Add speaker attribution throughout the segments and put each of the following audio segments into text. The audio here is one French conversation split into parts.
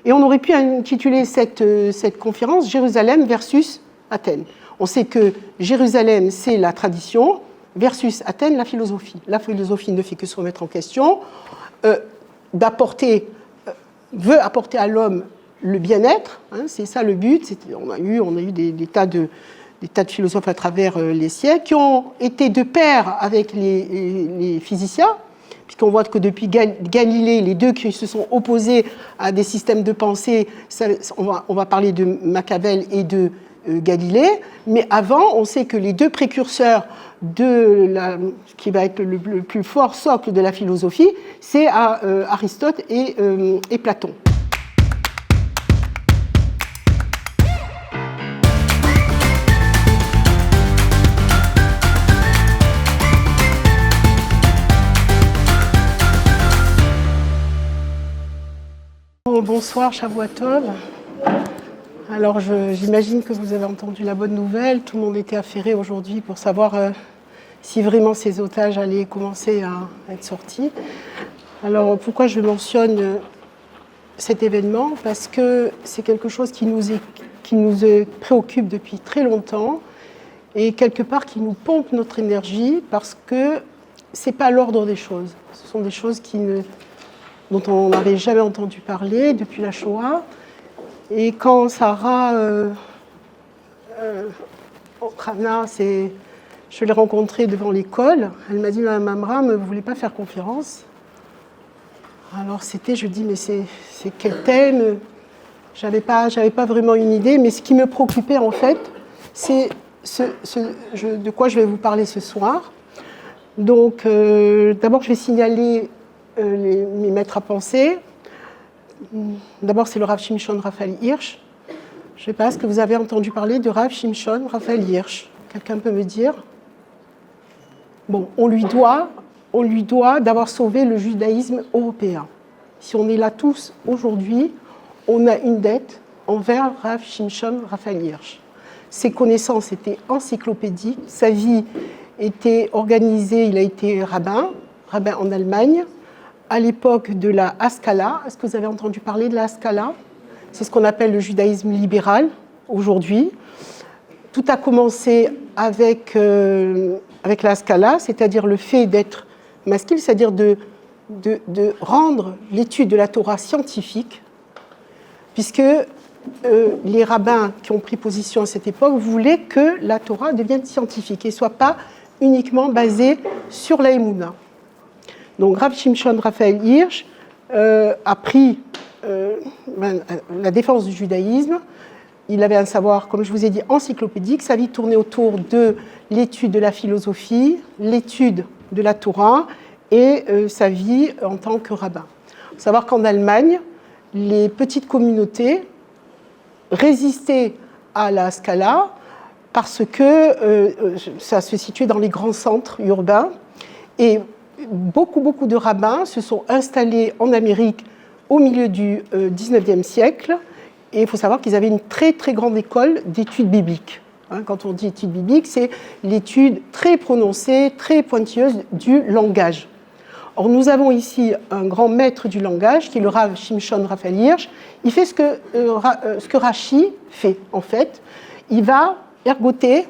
Speaker 1: Et on aurait pu intituler cette conférence « Jérusalem versus Athènes ». On sait que Jérusalem, c'est la tradition, versus Athènes, la philosophie. La philosophie ne fait que se remettre en question, veut apporter à l'homme le bien-être, hein, c'est ça le but. On a eu des tas de philosophes à travers les siècles qui ont été de pair avec les physiciens, puisqu'on voit que depuis Galilée, les deux qui se sont opposés à des systèmes de pensée, on va parler de Machiavel et de Galilée, mais avant, on sait que les deux précurseurs qui va être le plus fort socle de la philosophie, c'est Aristote et Platon. Bonsoir, Shavua Tov. Alors, j'imagine que vous avez entendu la bonne nouvelle. Tout le monde était affairé aujourd'hui pour savoir si vraiment ces otages allaient commencer à être sortis. Alors, pourquoi je mentionne cet événement? Parce que c'est quelque chose qui nous préoccupe depuis très longtemps et quelque part qui nous pompe notre énergie parce que ce n'est pas l'ordre des choses. Ce sont des choses dont on n'avait jamais entendu parler depuis la Shoah. Et quand Sarah Ochrana, je l'ai rencontrée devant l'école, elle m'a dit « Mme Amram, vous ne voulez pas faire conférence ?» Alors je dis « mais c'est quel thème ?» J'avais pas vraiment une idée, mais ce qui me préoccupait en fait, c'est de quoi je vais vous parler ce soir. Donc d'abord je vais signaler mes maîtres à penser. D'abord, c'est le Rav Shimshon Raphaël Hirsch. Je ne sais pas, est-ce que vous avez entendu parler de Rav Shimshon Raphaël Hirsch? Quelqu'un peut me dire? Bon, on lui doit d'avoir sauvé le judaïsme européen. Si on est là tous aujourd'hui, on a une dette envers Rav Shimshon Raphaël Hirsch. Ses connaissances étaient encyclopédiques, sa vie était organisée, il a été rabbin en Allemagne, à l'époque de la Haskalah. Est-ce que vous avez entendu parler de la Haskalah? C'est ce qu'on appelle le judaïsme libéral aujourd'hui. Tout a commencé avec la Haskalah, c'est-à-dire le fait d'être maskil, c'est-à-dire de rendre l'étude de la Torah scientifique, puisque les rabbins qui ont pris position à cette époque voulaient que la Torah devienne scientifique et ne soit pas uniquement basée sur la Emouna. Donc Rav Shimshon Raphaël Hirsch a pris la défense du judaïsme. Il avait un savoir, comme je vous ai dit, encyclopédique. Sa vie tournait autour de l'étude de la philosophie, l'étude de la Torah et sa vie en tant que rabbin. Il faut savoir qu'en Allemagne, les petites communautés résistaient à la Haskalah parce que ça se situait dans les grands centres urbains et beaucoup de rabbins se sont installés en Amérique au milieu du XIXe siècle. Et il faut savoir qu'ils avaient une très grande école d'études bibliques. Quand on dit études bibliques, c'est l'étude très prononcée, très pointilleuse du langage. Or, nous avons ici un grand maître du langage, qui est le Rav Shimshon Raphaël Hirsch. Il fait ce que Rashi fait, en fait. Il va ergoter,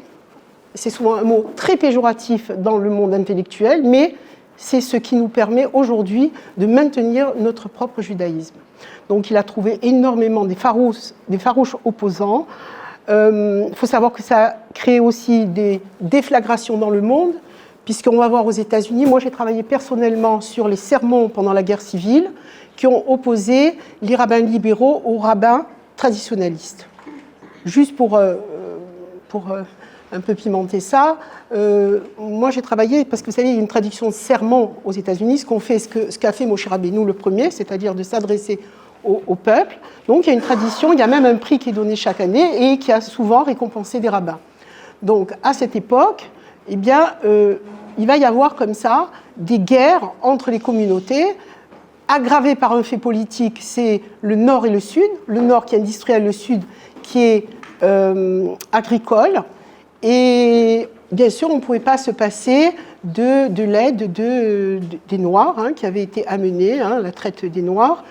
Speaker 1: c'est souvent un mot très péjoratif dans le monde intellectuel, mais c'est ce qui nous permet aujourd'hui de maintenir notre propre judaïsme. Donc il a trouvé énormément des farouches opposants. Il faut savoir que ça a créé aussi des déflagrations dans le monde, puisqu'on va voir aux États-Unis, moi j'ai travaillé personnellement sur les sermons pendant la guerre civile, qui ont opposé les rabbins libéraux aux rabbins traditionnalistes. Juste pour un peu pimenter ça, moi j'ai travaillé, parce que vous savez, il y a une traduction de sermon aux États-Unis, ce qu'a fait Moshe Rabbeinu le premier, c'est-à-dire de s'adresser au peuple. Donc il y a une tradition, il y a même un prix qui est donné chaque année et qui a souvent récompensé des rabbins. Donc à cette époque, eh bien, il va y avoir comme ça des guerres entre les communautés, aggravées par un fait politique, c'est le Nord et le Sud, le Nord qui est industriel, le Sud qui est agricole. Et bien sûr, on ne pouvait pas se passer de l'aide des Noirs, qui avait été amenée, la traite des Noirs.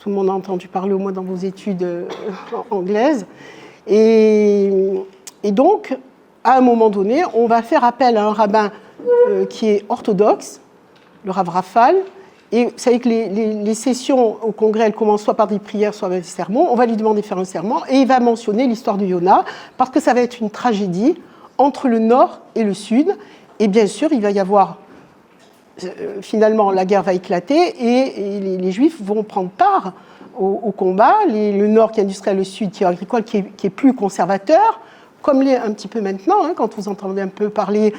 Speaker 1: tout le monde a entendu parler au moins dans vos études anglaises. Et donc, à un moment donné, on va faire appel à un rabbin qui est orthodoxe, le Rav Rafal. Et vous savez que les sessions au congrès, elles commencent soit par des prières, soit avec des sermons. On va lui demander de faire un serment et il va mentionner l'histoire de Yona, parce que ça va être une tragédie entre le nord et le sud. Et bien sûr, il va y avoir, finalement, la guerre va éclater et les Juifs vont prendre part au combat. Le nord qui est industriel, le sud qui est agricole, qui est plus conservateur, comme l'est un petit peu maintenant, hein, quand vous entendez un peu parler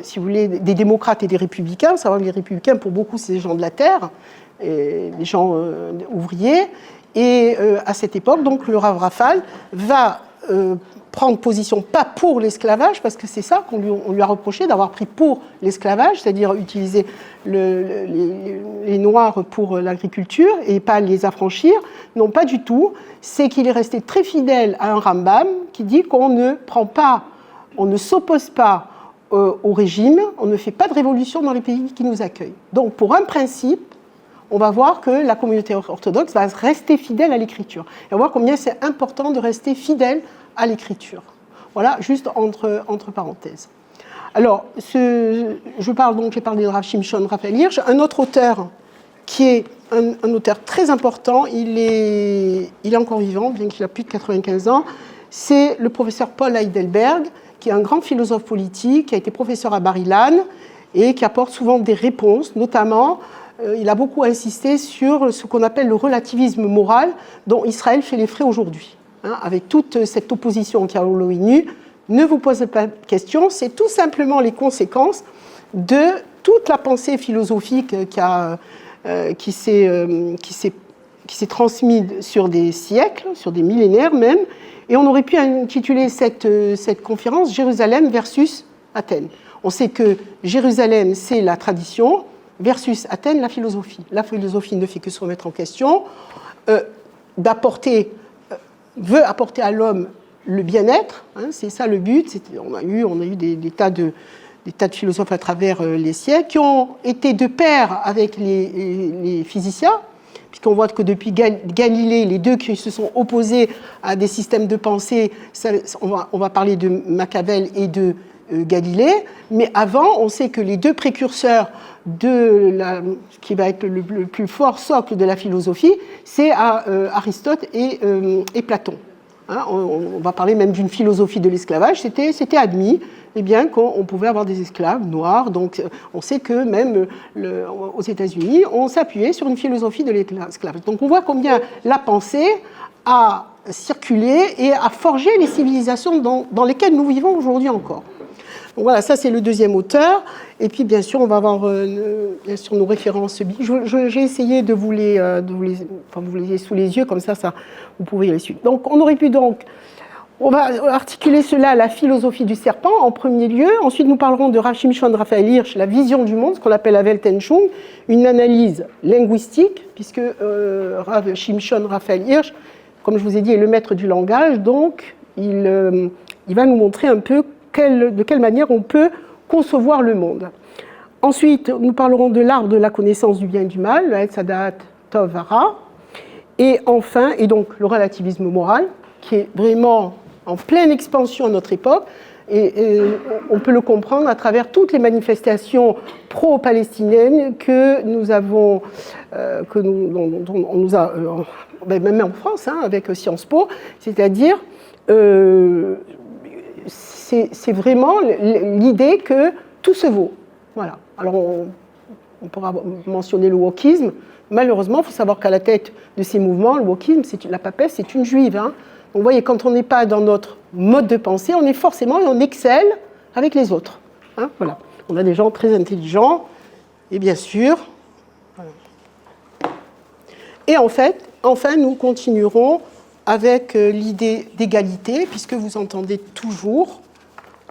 Speaker 1: si vous voulez, des démocrates et des républicains. Vous savez que les républicains, pour beaucoup, c'est des gens de la terre, et des gens ouvriers. Et à cette époque, donc, le Rav Rafal va prendre position pas pour l'esclavage, parce que c'est ça qu'on lui a reproché, d'avoir pris pour l'esclavage, c'est-à-dire utiliser les Noirs pour l'agriculture et pas les affranchir. Non, pas du tout. C'est qu'il est resté très fidèle à un Rambam qui dit qu'on ne prend pas, on ne s'oppose pas au régime, on ne fait pas de révolution dans les pays qui nous accueillent. Donc, pour un principe, on va voir que la communauté orthodoxe va rester fidèle à l'écriture. Et on va voir combien c'est important de rester fidèle à l'écriture. Voilà, juste entre parenthèses. Alors, j'ai parlé de Rav Shimshon Raphaël Hirsch. Un autre auteur qui est un auteur très important, il est encore vivant, bien qu'il a plus de 95 ans, c'est le professeur Paul Heidelberg, qui est un grand philosophe politique, qui a été professeur à Bar-Ilan et qui apporte souvent des réponses, notamment, il a beaucoup insisté sur ce qu'on appelle le relativisme moral dont Israël fait les frais aujourd'hui. Avec toute cette opposition qu'il y a à l'ONU, ne vous posez pas de questions, c'est tout simplement les conséquences de toute la pensée philosophique qui s'est transmise sur des siècles, sur des millénaires même, et on aurait pu intituler cette conférence « Jérusalem versus Athènes ». On sait que Jérusalem, c'est la tradition, versus Athènes, la philosophie. La philosophie ne fait que se remettre en question, veut apporter à l'homme le bien-être, hein, c'est ça le but. On a eu des tas de philosophes à travers les siècles qui ont été de pair avec les physiciens, puisqu'on voit que depuis Galilée, les deux qui se sont opposés à des systèmes de pensée, on va parler de Machiavel et de Galilée, mais avant, on sait que les deux précurseurs qui va être le plus fort socle de la philosophie, c'est Aristote et Platon. Hein, on va parler même d'une philosophie de l'esclavage, c'était admis qu'on pouvait avoir des esclaves noirs, donc on sait que même aux États-Unis, on s'appuyait sur une philosophie de l'esclavage. Donc on voit combien la pensée a circulé et a forgé les civilisations dans lesquelles nous vivons aujourd'hui encore. Donc voilà, ça c'est le deuxième auteur. Et puis bien sûr, on va avoir bien sûr nos références. J'ai essayé de vous les sous les yeux, comme ça vous pouvez les suivre. Donc on aurait pu on va articuler cela à la philosophie du serpent en premier lieu. Ensuite, nous parlerons de Rav Shimshon Raphaël Hirsch, la vision du monde, ce qu'on appelle la Weltanschauung, une analyse linguistique, puisque Rav Shimshon Raphaël Hirsch, comme je vous ai dit, est le maître du langage. Donc, il va nous montrer un peu de quelle manière on peut concevoir le monde. Ensuite, nous parlerons de l'art de la connaissance du bien et du mal, le Etzadat Tov Hara. Et enfin, donc le relativisme moral, qui est vraiment en pleine expansion à notre époque, et on peut le comprendre à travers toutes les manifestations pro-palestiniennes que nous avons, dont on nous a, même en France, hein, avec Sciences Po, c'est-à-dire c'est vraiment l'idée que tout se vaut. Voilà. Alors on pourra mentionner le wokisme. Malheureusement, il faut savoir qu'à la tête de ces mouvements, le wokisme, la papesse, c'est une juive. Hein. Donc, vous voyez, quand on n'est pas dans notre mode de pensée, on est forcément et on excelle avec les autres. Hein, voilà. On a des gens très intelligents, et bien sûr. Voilà. Et enfin, nous continuerons avec l'idée d'égalité, puisque vous entendez toujours,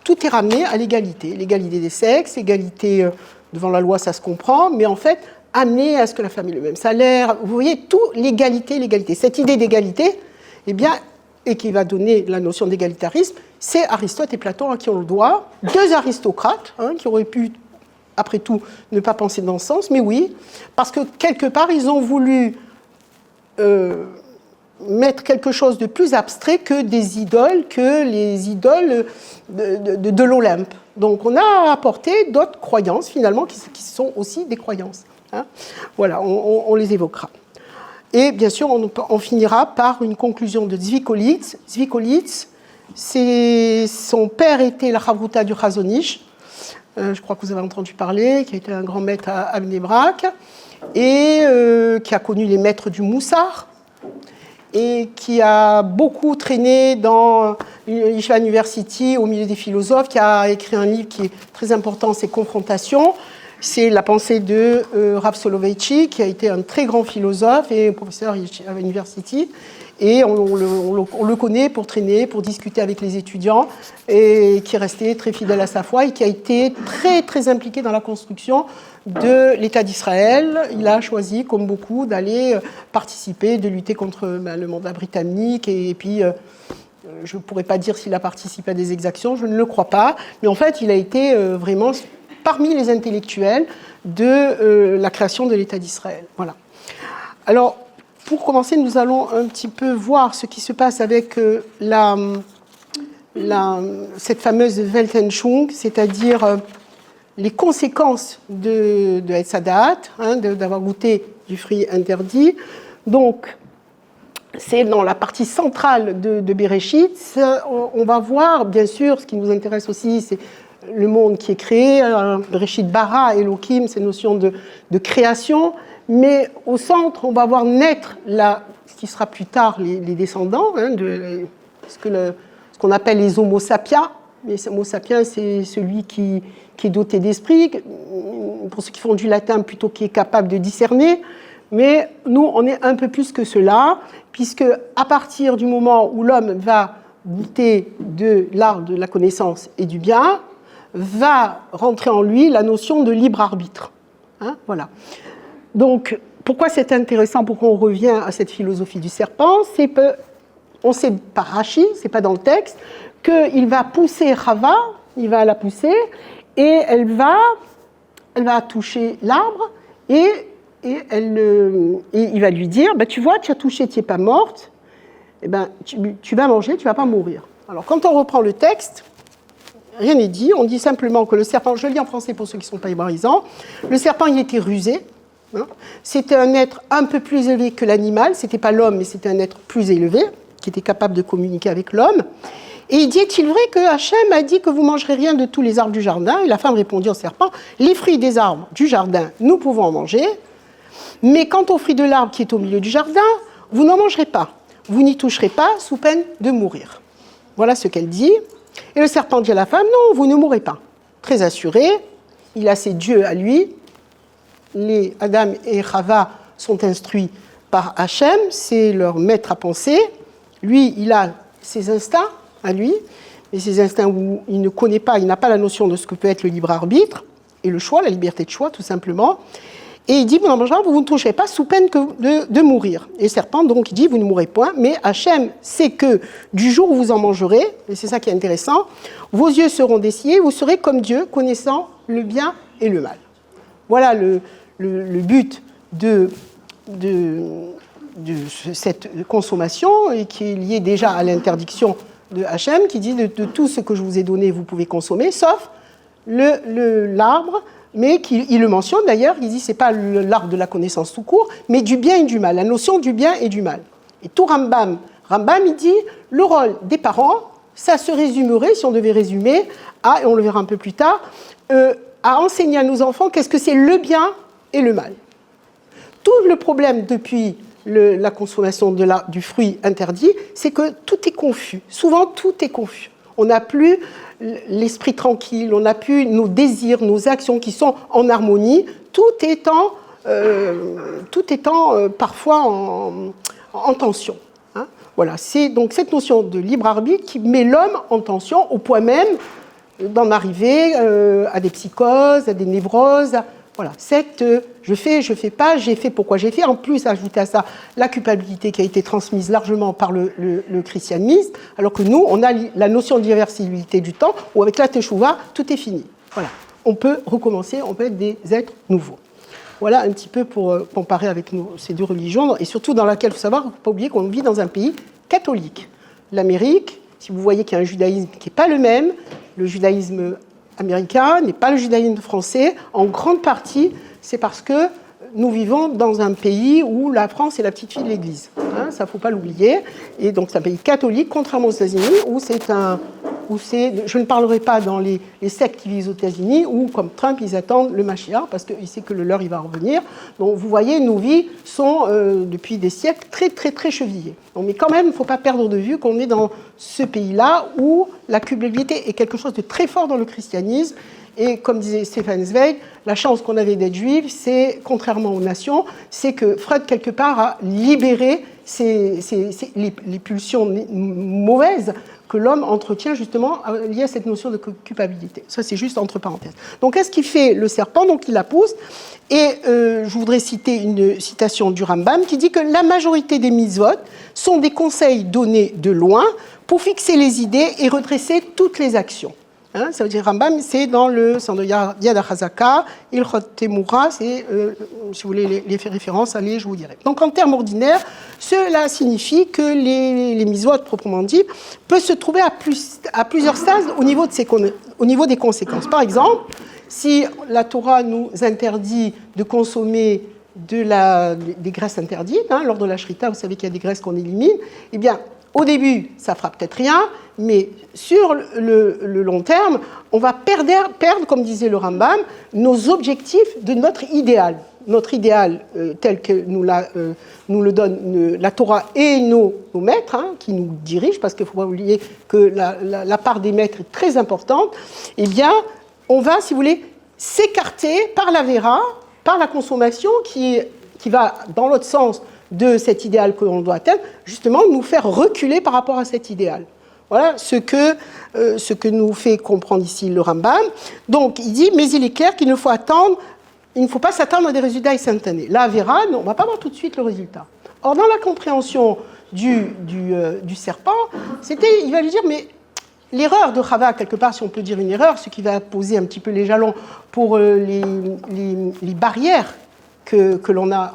Speaker 1: tout est ramené à l'égalité. L'égalité des sexes, l'égalité devant la loi, ça se comprend, mais en fait, amener à ce que la femme ait le même salaire. Vous voyez, tout, l'égalité. Cette idée d'égalité, et qui va donner la notion d'égalitarisme, c'est Aristote et Platon à qui on le doit, deux aristocrates, hein, qui auraient pu après tout, ne pas penser dans ce sens, mais oui, parce que quelque part, ils ont voulu mettre quelque chose de plus abstrait que des idoles, que les idoles de l'Olympe. Donc on a apporté d'autres croyances, finalement, qui sont aussi des croyances. Hein. Voilà, on les évoquera. Et bien sûr, on finira par une conclusion de Zwikolitz. Zwikolitz, son père était la Chavruta du Chazon Ish, je crois que vous avez entendu parler, qui a été un grand maître à Bnei Brak, et qui a connu les maîtres du Moussar, et qui a beaucoup traîné dans l'Yeshiva University au milieu des philosophes, qui a écrit un livre qui est très important, c'est Confrontation. C'est la pensée de Rav Soloveitchik, qui a été un très grand philosophe et professeur à l'université. Et on le connaît pour traîner, pour discuter avec les étudiants, et qui est resté très fidèle à sa foi et qui a été très, très impliqué dans la construction de l'État d'Israël. Il a choisi, comme beaucoup, d'aller participer, de lutter contre le mandat britannique. Et puis, je ne pourrais pas dire s'il a participé à des exactions, je ne le crois pas. Mais en fait, il a été vraiment parmi les intellectuels de la création de l'État d'Israël. Voilà. Alors, pour commencer, nous allons un petit peu voir ce qui se passe avec cette fameuse Weltanschauung, c'est-à-dire les conséquences de Etz Hadaat, d'avoir goûté du fruit interdit. Donc, c'est dans la partie centrale de Bereshit. On va voir, bien sûr, ce qui nous intéresse aussi, c'est le monde qui est créé, Bereshit bara, Elohim, ces notions de création. Mais au centre, on va voir naître ce qui sera plus tard les descendants, ce qu'on appelle les Homo sapiens. Les Homo sapiens, c'est celui qui est doté d'esprit, pour ceux qui font du latin, plutôt qui est capable de discerner. Mais nous, on est un peu plus que cela, puisque à partir du moment où l'homme va goûter de l'art de la connaissance et du bien, va rentrer en lui la notion de libre arbitre. Voilà. Donc, pourquoi c'est intéressant, pourquoi on revient à cette philosophie du serpent, c'est qu'on sait par Rashi, c'est pas dans le texte, qu'il va pousser Chava, il va la pousser, et elle va toucher l'arbre, et il va lui dire, tu vois, tu as touché, tu n'es pas morte, tu vas manger, tu ne vas pas mourir. Alors, quand on reprend le texte, rien n'est dit, on dit simplement que le serpent, je le lis en français pour ceux qui ne sont pas hébraïsants, le serpent, il était rusé. C'était un être un peu plus élevé que l'animal, ce n'était pas l'homme, mais c'était un être plus élevé, qui était capable de communiquer avec l'homme. Et il dit, est-il vrai que Hachem a dit que vous ne mangerez rien de tous les arbres du jardin? Et la femme répondit au serpent, les fruits des arbres du jardin, nous pouvons en manger, mais quant aux fruits de l'arbre qui est au milieu du jardin, vous n'en mangerez pas, vous n'y toucherez pas sous peine de mourir. Voilà ce qu'elle dit. Et le serpent dit à la femme, non, vous ne mourrez pas. Très assuré, il a ses dieux à lui. Les Adam et Chava sont instruits par Hachem, c'est leur maître à penser. Lui, il a ses instincts à lui, et ces instincts où il ne connaît pas, il n'a pas la notion de ce que peut être le libre arbitre et le choix, la liberté de choix, tout simplement. Et il dit, vous n'en mangerez pas, vous ne toucherez pas sous peine de mourir. Et le serpent, donc, il dit, vous ne mourrez point, mais Hachem sait que du jour où vous en mangerez, et c'est ça qui est intéressant, vos yeux seront dessillés, vous serez comme Dieu, connaissant le bien et le mal. Voilà le but de cette consommation, et qui est lié déjà à l'interdiction de Hachem, qui dit de tout ce que je vous ai donné, vous pouvez consommer, sauf l'arbre, mais il le mentionne d'ailleurs, il dit c'est pas l'arbre de la connaissance tout court, mais du bien et du mal, la notion du bien et du mal. Et tout Rambam, il dit le rôle des parents, ça se résumerait, si on devait résumer, et on le verra un peu plus tard, à enseigner à nos enfants qu'est-ce que c'est le bien et le mal. Tout le problème depuis la consommation du fruit interdit, c'est que tout est confus. Souvent, tout est confus. On n'a plus l'esprit tranquille, on n'a plus nos désirs, nos actions qui sont en harmonie, tout étant parfois en tension. Voilà, c'est donc cette notion de libre arbitre qui met l'homme en tension au point même d'en arriver à des psychoses, à des névroses. Voilà, je fais pas, j'ai fait pourquoi j'ai fait. En plus, ajouter à ça la culpabilité qui a été transmise largement par le christianisme, alors que nous, on a la notion d'irréversibilité du temps, où avec la teshuva, tout est fini. Voilà, on peut recommencer, on peut être des êtres nouveaux. Voilà un petit peu pour comparer avec ces deux religions, et surtout dans laquelle, il faut savoir, il ne faut pas oublier qu'on vit dans un pays catholique. L'Amérique, si vous voyez qu'il y a un judaïsme qui n'est pas le même, le judaïsme américain n'est pas le judaïsme français, en grande partie, c'est parce que nous vivons dans un pays où la France est la petite fille de l'Église. Hein, ça, il ne faut pas l'oublier. Et donc, c'est un pays catholique, contrairement aux États-Unis, je ne parlerai pas dans les sectes qui vivent aux États-Unis, où, comme Trump, ils attendent le Mashiach, parce qu'ils savent que le leur, il va revenir. Donc, vous voyez, nos vies sont, depuis des siècles, très, très, très chevillées. Donc, mais quand même, il ne faut pas perdre de vue qu'on est dans ce pays-là où la culpabilité est quelque chose de très fort dans le christianisme. Et comme disait Stefan Zweig, la chance qu'on avait d'être juif, c'est, contrairement aux nations, c'est que Freud, quelque part, a libéré les pulsions mauvaises que l'homme entretient justement liées à cette notion de culpabilité. Ça, c'est juste entre parenthèses. Donc, qu'est-ce qu'il fait le serpent? Donc, il la pousse. Et je voudrais citer une citation du Rambam qui dit que la majorité des mitzvot sont des conseils donnés de loin pour fixer les idées et redresser toutes les actions. Hein, ça veut dire Rambam, c'est dans le Sando Yad HaChazaka, Ilchot Temura, c'est, si vous voulez les faire référence, allez, je vous dirai. Donc en termes ordinaires, cela signifie que les mitzvot, proprement dit, peuvent se trouver à plusieurs stades au niveau des conséquences. Par exemple, si la Torah nous interdit de consommer des graisses interdites, hein, lors de la Shrita, vous savez qu'il y a des graisses qu'on élimine, eh bien, au début, ça ne fera peut-être rien, mais sur le long terme, on va perdre, comme disait le Rambam, nos objectifs de notre idéal. Notre idéal tel que nous le donne la Torah et nos maîtres, hein, qui nous dirigent, parce qu'il ne faut pas oublier que la part des maîtres est très importante, eh bien, on va, si vous voulez, s'écarter par la vera, par la consommation qui va dans l'autre sens de cet idéal que l'on doit atteindre, justement nous faire reculer par rapport à cet idéal. Voilà ce que nous fait comprendre ici le Rambam. Donc il dit, mais il est clair qu'il ne faut pas s'attendre à des résultats instantanés. La vera, on ne va pas voir tout de suite le résultat. Or, dans la compréhension du serpent, il va lui dire, mais l'erreur de Chava, quelque part, si on peut dire une erreur, ce qui va poser un petit peu les jalons pour les barrières que l'on a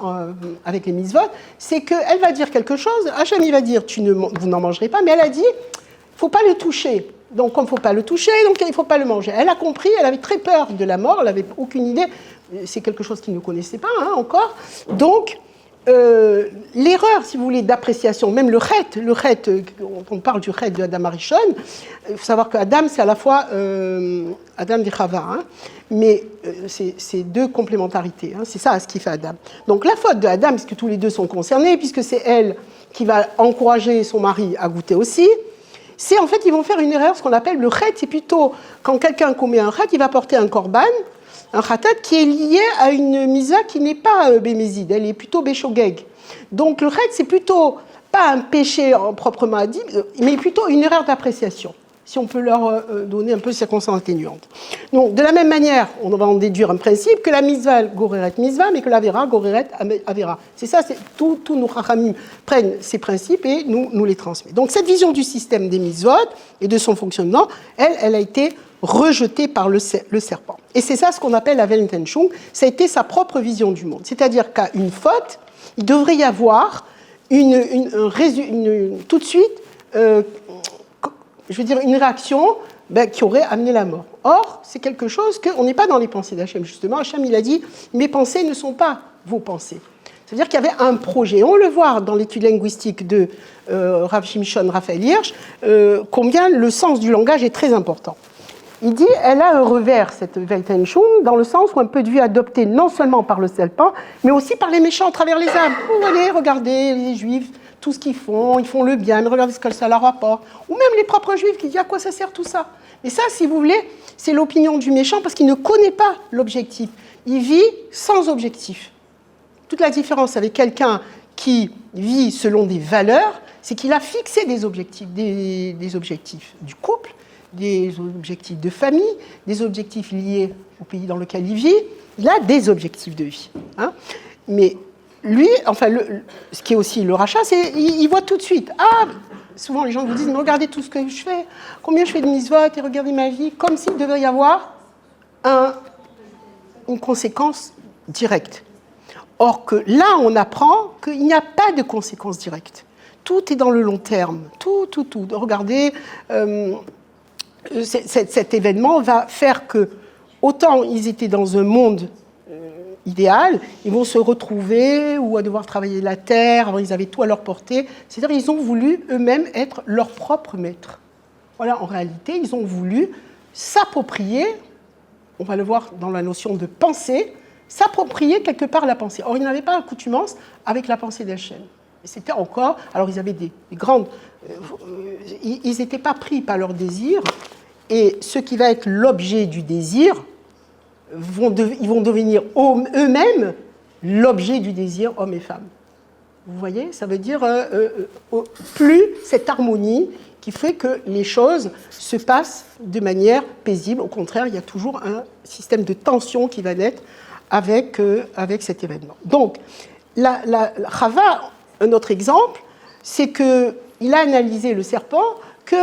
Speaker 1: avec les mitzvot, c'est qu'elle va dire quelque chose, Hachem il va dire vous n'en mangerez pas, mais elle a dit il ne faut pas le toucher. Donc comme il ne faut pas le toucher, donc il ne faut pas le manger. Elle a compris, elle avait très peur de la mort, elle n'avait aucune idée, c'est quelque chose qu'il ne connaissait pas encore. Donc l'erreur, si vous voulez, d'appréciation, même le chet, on parle du chet de Adam Arishon, il faut savoir qu'Adam, c'est à la fois Adam et Chava, hein, mais c'est deux complémentarités, hein, c'est ça ce qui fait Adam. Donc la faute de Adam, puisque tous les deux sont concernés, puisque c'est elle qui va encourager son mari à goûter aussi, c'est en fait, ils vont faire une erreur, ce qu'on appelle le chet, c'est plutôt, quand quelqu'un commet un chet, il va porter un korban, un khatat qui est lié à une misa qui n'est pas bémézide, elle est plutôt béchogeg. Donc le khat, c'est plutôt pas un péché proprement dit, mais plutôt une erreur d'appréciation, si on peut leur donner un peu de circonstances atténuantes. Donc de la même manière, on va en déduire un principe, que la misva goreret misva, mais que l'avera goreret avera. C'est ça, tous nos chachamim prennent ces principes et nous les transmettent. Donc cette vision du système des mitzvot et de son fonctionnement, elle a été rejeté par le serpent. Et c'est ça ce qu'on appelle la Weltanschauung, ça a été sa propre vision du monde. C'est-à-dire qu'à une faute, il devrait y avoir tout de suite, une réaction qui aurait amené la mort. Or, c'est quelque chose qu'on n'est pas dans les pensées d'Hachem, justement. Hachem, il a dit, mes pensées ne sont pas vos pensées. C'est-à-dire qu'il y avait un projet. On le voit dans l'étude linguistique de Rav Shimshon Raphaël Hirsch, combien le sens du langage est très important. Il dit, elle a un revers, cette Weltanschauung, dans le sens où un peu de vue adopté non seulement par le serpent, mais aussi par les méchants à travers les âmes. Vous allez regarder les juifs, tout ce qu'ils font le bien, mais regardez ce que ça leur rapporte. Ou même les propres juifs qui disent, à quoi ça sert tout ça? Et ça, si vous voulez, c'est l'opinion du méchant parce qu'il ne connaît pas l'objectif. Il vit sans objectif. Toute la différence avec quelqu'un qui vit selon des valeurs, c'est qu'il a fixé des objectifs du couple, des objectifs de famille, des objectifs liés au pays dans lequel il vit. Il a des objectifs de vie. Hein. Mais lui, enfin, ce qui est aussi le rachat, c'est il voit tout de suite. Ah, souvent les gens vous disent, mais regardez tout ce que je fais, combien je fais de mitzvot, et regardez ma vie, comme s'il devait y avoir une conséquence directe. Or que là, on apprend qu'il n'y a pas de conséquence directe. Tout est dans le long terme. Tout. Regardez, cet événement va faire que, autant ils étaient dans un monde idéal, ils vont se retrouver ou à devoir travailler la terre, avant ils avaient tout à leur portée. C'est-à-dire qu'ils ont voulu eux-mêmes être leurs propres maîtres. Voilà, en réalité, ils ont voulu s'approprier, on va le voir dans la notion de pensée, s'approprier quelque part la pensée. Or, ils n'avaient pas accoutumance avec la pensée d'Hachem. C'était encore... Alors, ils avaient des grandes... ils n'étaient pas pris par leur désir, et ce qui va être l'objet du désir, ils vont devenir eux-mêmes l'objet du désir, hommes et femmes. Vous voyez, ça veut dire plus cette harmonie qui fait que les choses se passent de manière paisible. Au contraire, il y a toujours un système de tension qui va naître avec cet événement. Donc, Chava, un autre exemple, c'est qu'il a analysé le serpent que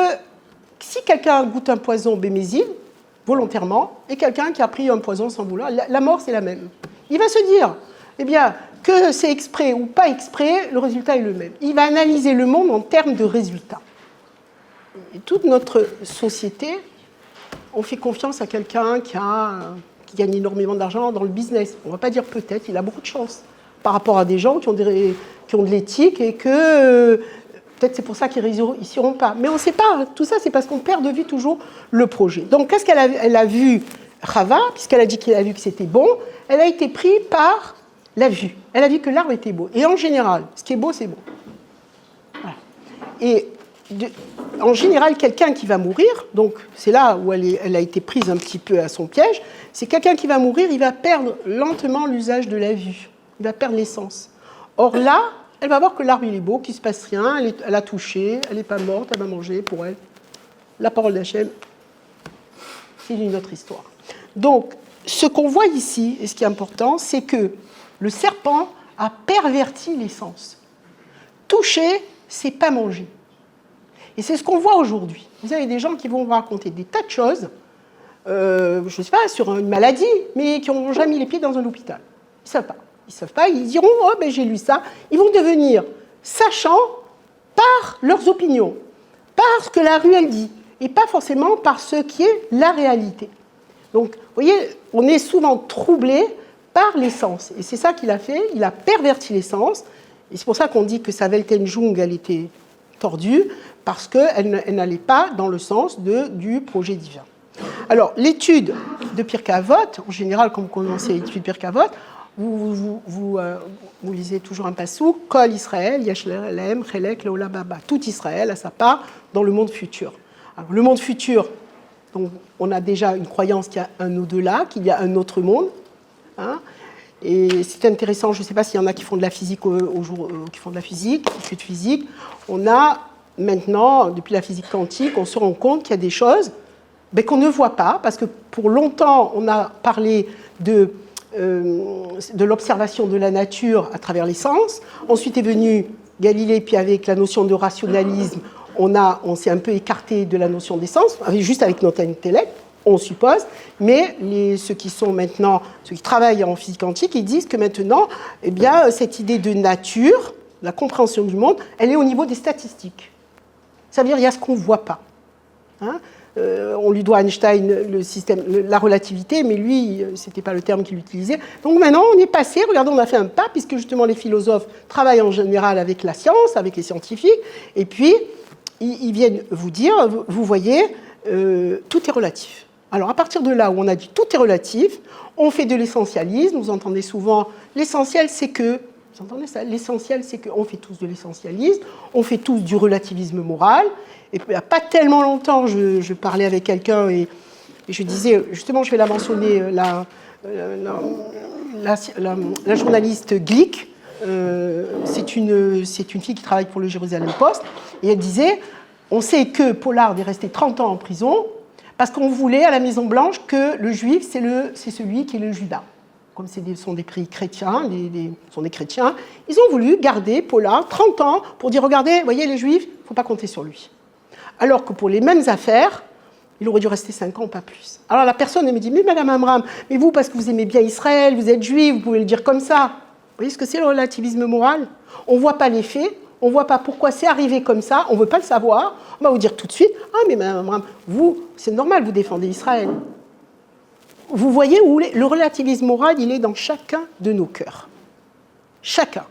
Speaker 1: si quelqu'un goûte un poison bémézine, volontairement, et quelqu'un qui a pris un poison sans vouloir, la mort, c'est la même. Il va se dire, eh bien, que c'est exprès ou pas exprès, le résultat est le même. Il va analyser le monde en termes de résultats. Et toute notre société, on fait confiance à quelqu'un qui gagne énormément d'argent dans le business. On ne va pas dire peut-être, il a beaucoup de chance par rapport à des gens qui ont de l'éthique et que peut-être c'est pour ça qu'ils ne réussiront pas. Mais on ne sait pas. Tout ça, c'est parce qu'on perd de vue toujours le projet. Donc, qu'est-ce qu'elle a vu, Chava, puisqu'elle a dit qu'elle a vu que c'était bon, elle a été prise par la vue. Elle a vu que l'arbre était beau. Et en général, ce qui est beau, c'est beau. Voilà. Et en général, quelqu'un qui va mourir, donc c'est là où elle a été prise un petit peu à son piège, c'est quelqu'un qui va mourir, il va perdre lentement l'usage de la vue. Il va perdre l'essence. Or là, elle va voir que l'arbre il est beau, qu'il ne se passe rien, elle a touché, elle n'est pas morte, elle va manger pour elle. La parole d'Hachem, c'est une autre histoire. Donc, ce qu'on voit ici, et ce qui est important, c'est que le serpent a perverti l'essence. Toucher, c'est pas manger. Et c'est ce qu'on voit aujourd'hui. Vous avez des gens qui vont vous raconter des tas de choses, je ne sais pas, sur une maladie, mais qui n'ont jamais mis les pieds dans un hôpital. Ils ne savent pas. Ils ne savent pas, ils diront « Oh, ben j'ai lu ça ». Ils vont devenir sachants par leurs opinions, par ce que la rue elle dit, et pas forcément par ce qui est la réalité. Donc, vous voyez, on est souvent troublé par l'essence. Et c'est ça qu'il a fait, il a perverti l'essence. Et c'est pour ça qu'on dit que sa Weltanschauung, elle était tordue, parce qu'elle n'allait pas dans le sens du projet divin. Alors, l'étude de Pirkei Avot, en général, quand vous commencez l'étude de Pirkei Avot, vous lisez toujours un passouk, Kol Israël, Yesh Lehem, Chelek, Leolam Haba. Tout Israël a sa part dans le monde futur. Alors, le monde futur, donc, on a déjà une croyance qu'il y a un au-delà, qu'il y a un autre monde. Hein, et c'est intéressant, je ne sais pas s'il y en a qui font de la physique qui font de la physique, études physiques. On a maintenant, depuis la physique quantique, on se rend compte qu'il y a des choses qu'on ne voit pas, parce que pour longtemps, on a parlé de l'observation de la nature à travers les sens. Ensuite est venu Galilée, puis avec la notion de rationalisme, on s'est un peu écarté de la notion des sens, juste avec notre intellect, on suppose, mais ceux qui travaillent en physique quantique, ils disent que maintenant, eh bien, cette idée de nature, la compréhension du monde, elle est au niveau des statistiques. Ça veut dire qu'il y a ce qu'on ne voit pas. Hein, on lui doit à Einstein le système, la relativité, mais lui, ce n'était pas le terme qu'il utilisait. Donc maintenant, on est passé, regardez, on a fait un pas, puisque justement les philosophes travaillent en général avec la science, avec les scientifiques, et puis ils viennent vous dire, vous voyez, tout est relatif. Alors à partir de là où on a dit tout est relatif, on fait de l'essentialisme, vous entendez souvent, l'essentiel c'est que, vous entendez ça, l'essentiel c'est qu'on fait tous de l'essentialisme, on fait tous du relativisme moral. Et puis, il n'y a pas tellement longtemps, je parlais avec quelqu'un et je disais, justement, je vais la mentionner, la journaliste Glick, c'est une fille qui travaille pour le Jérusalem Post, et elle disait, on sait que Pollard est resté 30 ans en prison parce qu'on voulait à la Maison-Blanche que le juif, c'est celui qui est le Judas. Comme ce sont des chrétiens, sont des chrétiens, ils ont voulu garder Pollard 30 ans pour dire, regardez, voyez les juifs, il ne faut pas compter sur lui. Alors que pour les mêmes affaires, Il aurait dû rester 5 ans, pas plus. Alors la personne, elle me dit, mais Madame Amram, mais vous, parce que vous aimez bien Israël, vous êtes juif, vous pouvez le dire comme ça. Vous voyez ce que c'est le relativisme moral? On ne voit pas les faits, on ne voit pas pourquoi c'est arrivé comme ça, on ne veut pas le savoir. On va vous dire tout de suite, ah mais Madame Amram, vous, c'est normal, vous défendez Israël. Vous voyez où le relativisme moral, il est dans chacun de nos cœurs. Chacun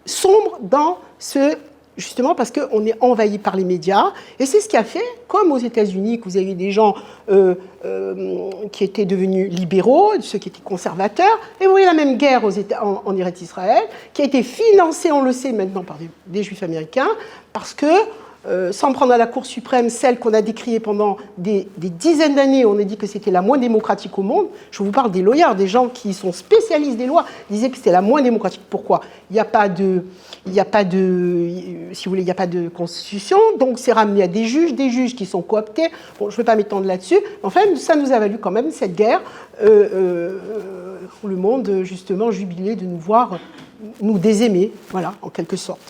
Speaker 1: sombre dans ce... Justement parce qu'on est envahi par les médias. Et c'est ce qui a fait, comme aux États-Unis, que vous avez des gens qui étaient devenus libéraux, ceux qui étaient conservateurs. Et vous voyez la même guerre en Israël, qui a été financée, on le sait maintenant, par des Juifs américains, parce que, sans prendre à la Cour suprême celle qu'on a décriée pendant des dizaines d'années, on a dit que c'était la moins démocratique au monde. Je vous parle des lawyers, des gens qui sont spécialistes des lois, disaient que c'était la moins démocratique. Pourquoi ? Il n'y a pas de, si vous voulez, il n'y a pas de constitution, donc c'est ramené à des juges qui sont cooptés. Bon, je ne vais pas m'étendre là-dessus. Enfin, ça nous a valu quand même cette guerre où le monde, justement, jubilait de nous voir nous désaimer, voilà, en quelque sorte.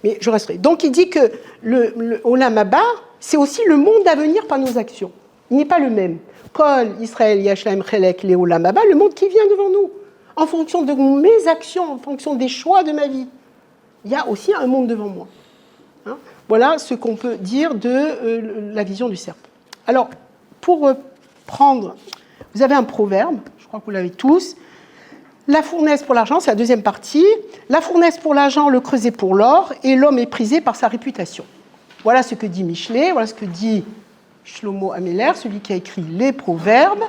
Speaker 1: Mais je resterai. Donc il dit que le Olam Haba, c'est aussi le monde à venir par nos actions. Il n'est pas le même. Kol, Israël, Yashlaim, Chelek, le Olam Haba, le monde qui vient devant nous. En fonction de mes actions, en fonction des choix de ma vie. Il y a aussi un monde devant moi. Hein? Voilà ce qu'on peut dire de la vision du serpent. Alors, pour prendre... Vous avez un proverbe, je crois que vous l'avez tous. La fournaise pour l'argent, c'est la deuxième partie. La fournaise pour l'argent, le creuset pour l'or, et l'homme est prisé par sa réputation. Voilà ce que dit Michelet, voilà ce que dit Shlomo Ameler, celui qui a écrit les proverbes.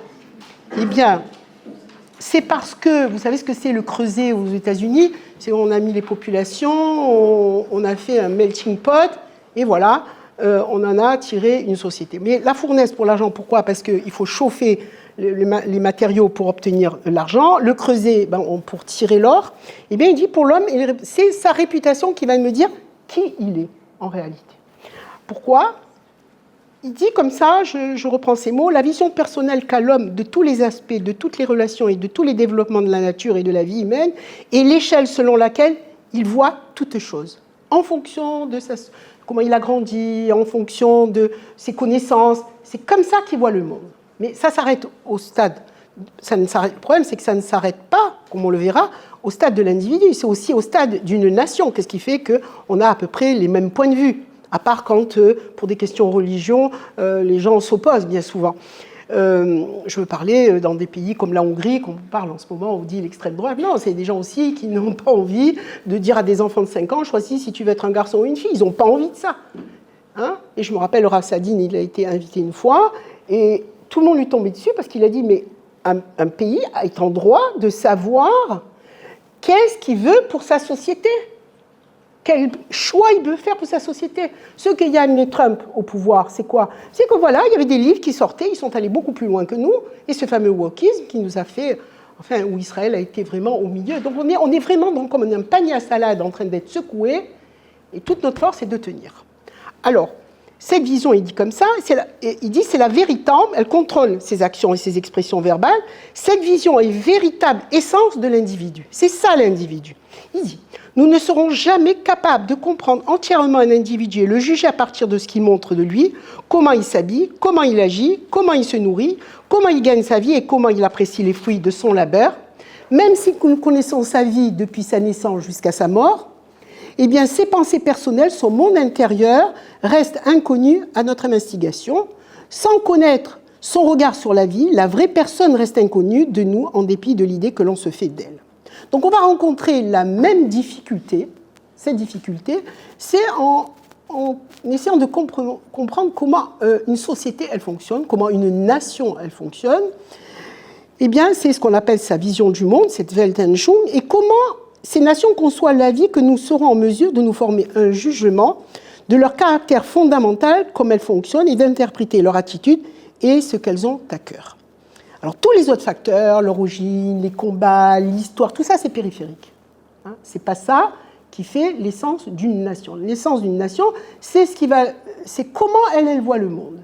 Speaker 1: Eh bien, c'est parce que, vous savez ce que c'est le creuset aux États-Unis, c'est on a mis les populations, on a fait un melting pot, et voilà, on en a tiré une société. Mais la fournaise pour l'argent, pourquoi ? Parce qu'il faut chauffer les matériaux pour obtenir l'argent, le creuset pour tirer l'or. Eh bien, il dit pour l'homme, c'est sa réputation qui va me dire qui il est en réalité. Pourquoi ? Il dit comme ça, je reprends ces mots, la vision personnelle qu'a l'homme de tous les aspects, de toutes les relations et de tous les développements de la nature et de la vie humaine, est l'échelle selon laquelle il voit toutes choses, en fonction de comment il a grandi, en fonction de ses connaissances. C'est comme ça qu'il voit le monde. Mais ça s'arrête au stade. Le problème, c'est que ça ne s'arrête pas, comme on le verra, au stade de l'individu. C'est aussi au stade d'une nation. Qu'est-ce qui fait qu'on a à peu près les mêmes points de vue ? À part quand, pour des questions de religion, les gens s'opposent bien souvent. Je veux parler dans des pays comme la Hongrie, qu'on parle en ce moment, on dit l'extrême droite. Non, c'est des gens aussi qui n'ont pas envie de dire à des enfants de 5 ans, choisis si tu veux être un garçon ou une fille. Ils n'ont pas envie de ça. Hein ? Et je me rappelle, Rav Sadine, il a été invité une fois, et tout le monde lui tombait dessus parce qu'il a dit, mais un pays est en droit de savoir qu'est-ce qu'il veut pour sa société. Quel choix il veut faire pour sa société. Ce qu'il y a amené Trump au pouvoir, c'est quoi ? C'est que voilà, il y avait des livres qui sortaient, ils sont allés beaucoup plus loin que nous, et ce fameux wokisme qui nous a fait, enfin, où Israël a été vraiment au milieu. Donc on est vraiment comme un panier à salade en train d'être secoué, et toute notre force est de tenir. Alors, cette vision, il dit comme ça, il dit c'est la véritable, elle contrôle ses actions et ses expressions verbales, cette vision est véritable essence de l'individu. C'est ça l'individu. Il dit, nous ne serons jamais capables de comprendre entièrement un individu et le juger à partir de ce qu'il montre de lui, comment il s'habille, comment il agit, comment il se nourrit, comment il gagne sa vie et comment il apprécie les fruits de son labeur. Même si nous connaissons sa vie depuis sa naissance jusqu'à sa mort, eh bien, ses pensées personnelles, son monde intérieur, restent inconnus à notre investigation. Sans connaître son regard sur la vie, la vraie personne reste inconnue de nous en dépit de l'idée que l'on se fait d'elle. Donc on va rencontrer la même difficulté. Cette difficulté, c'est en essayant de comprendre comment une société elle fonctionne, comment une nation elle fonctionne. Eh bien, c'est ce qu'on appelle sa vision du monde, cette Weltanschauung, et comment ces nations conçoivent la vie que nous serons en mesure de nous former un jugement de leur caractère fondamental, comme elles fonctionnent, et d'interpréter leur attitude et ce qu'elles ont à cœur. Alors, tous les autres facteurs, l'origine, les combats, l'histoire, tout ça, c'est périphérique. Hein, c'est pas ça qui fait l'essence d'une nation. L'essence d'une nation, c'est comment elle voit le monde.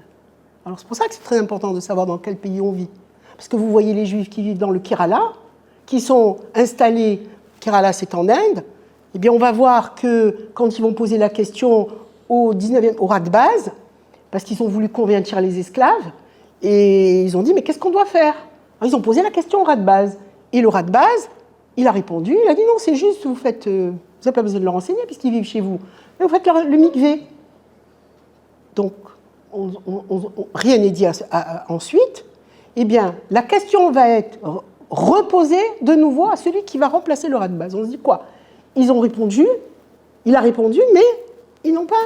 Speaker 1: Alors, c'est pour ça que c'est très important de savoir dans quel pays on vit. Parce que vous voyez les Juifs qui vivent dans le Kerala, qui sont installés, Kerala c'est en Inde, eh bien on va voir que quand ils vont poser la question au Radbaz, parce qu'ils ont voulu convertir les esclaves, et ils ont dit, mais qu'est-ce qu'on doit faire? Alors, ils ont posé la question au rat de base. Et le rat de base, il a répondu, il a dit, non, c'est juste, vous n'avez pas besoin de leur enseigner, puisqu'ils vivent chez vous. Mais vous faites le mikvé. Donc, rien n'est dit ensuite. Eh bien, la question va être reposée de nouveau à celui qui va remplacer le rat de base. On se dit quoi? Ils ont répondu, il a répondu, mais ils n'ont pas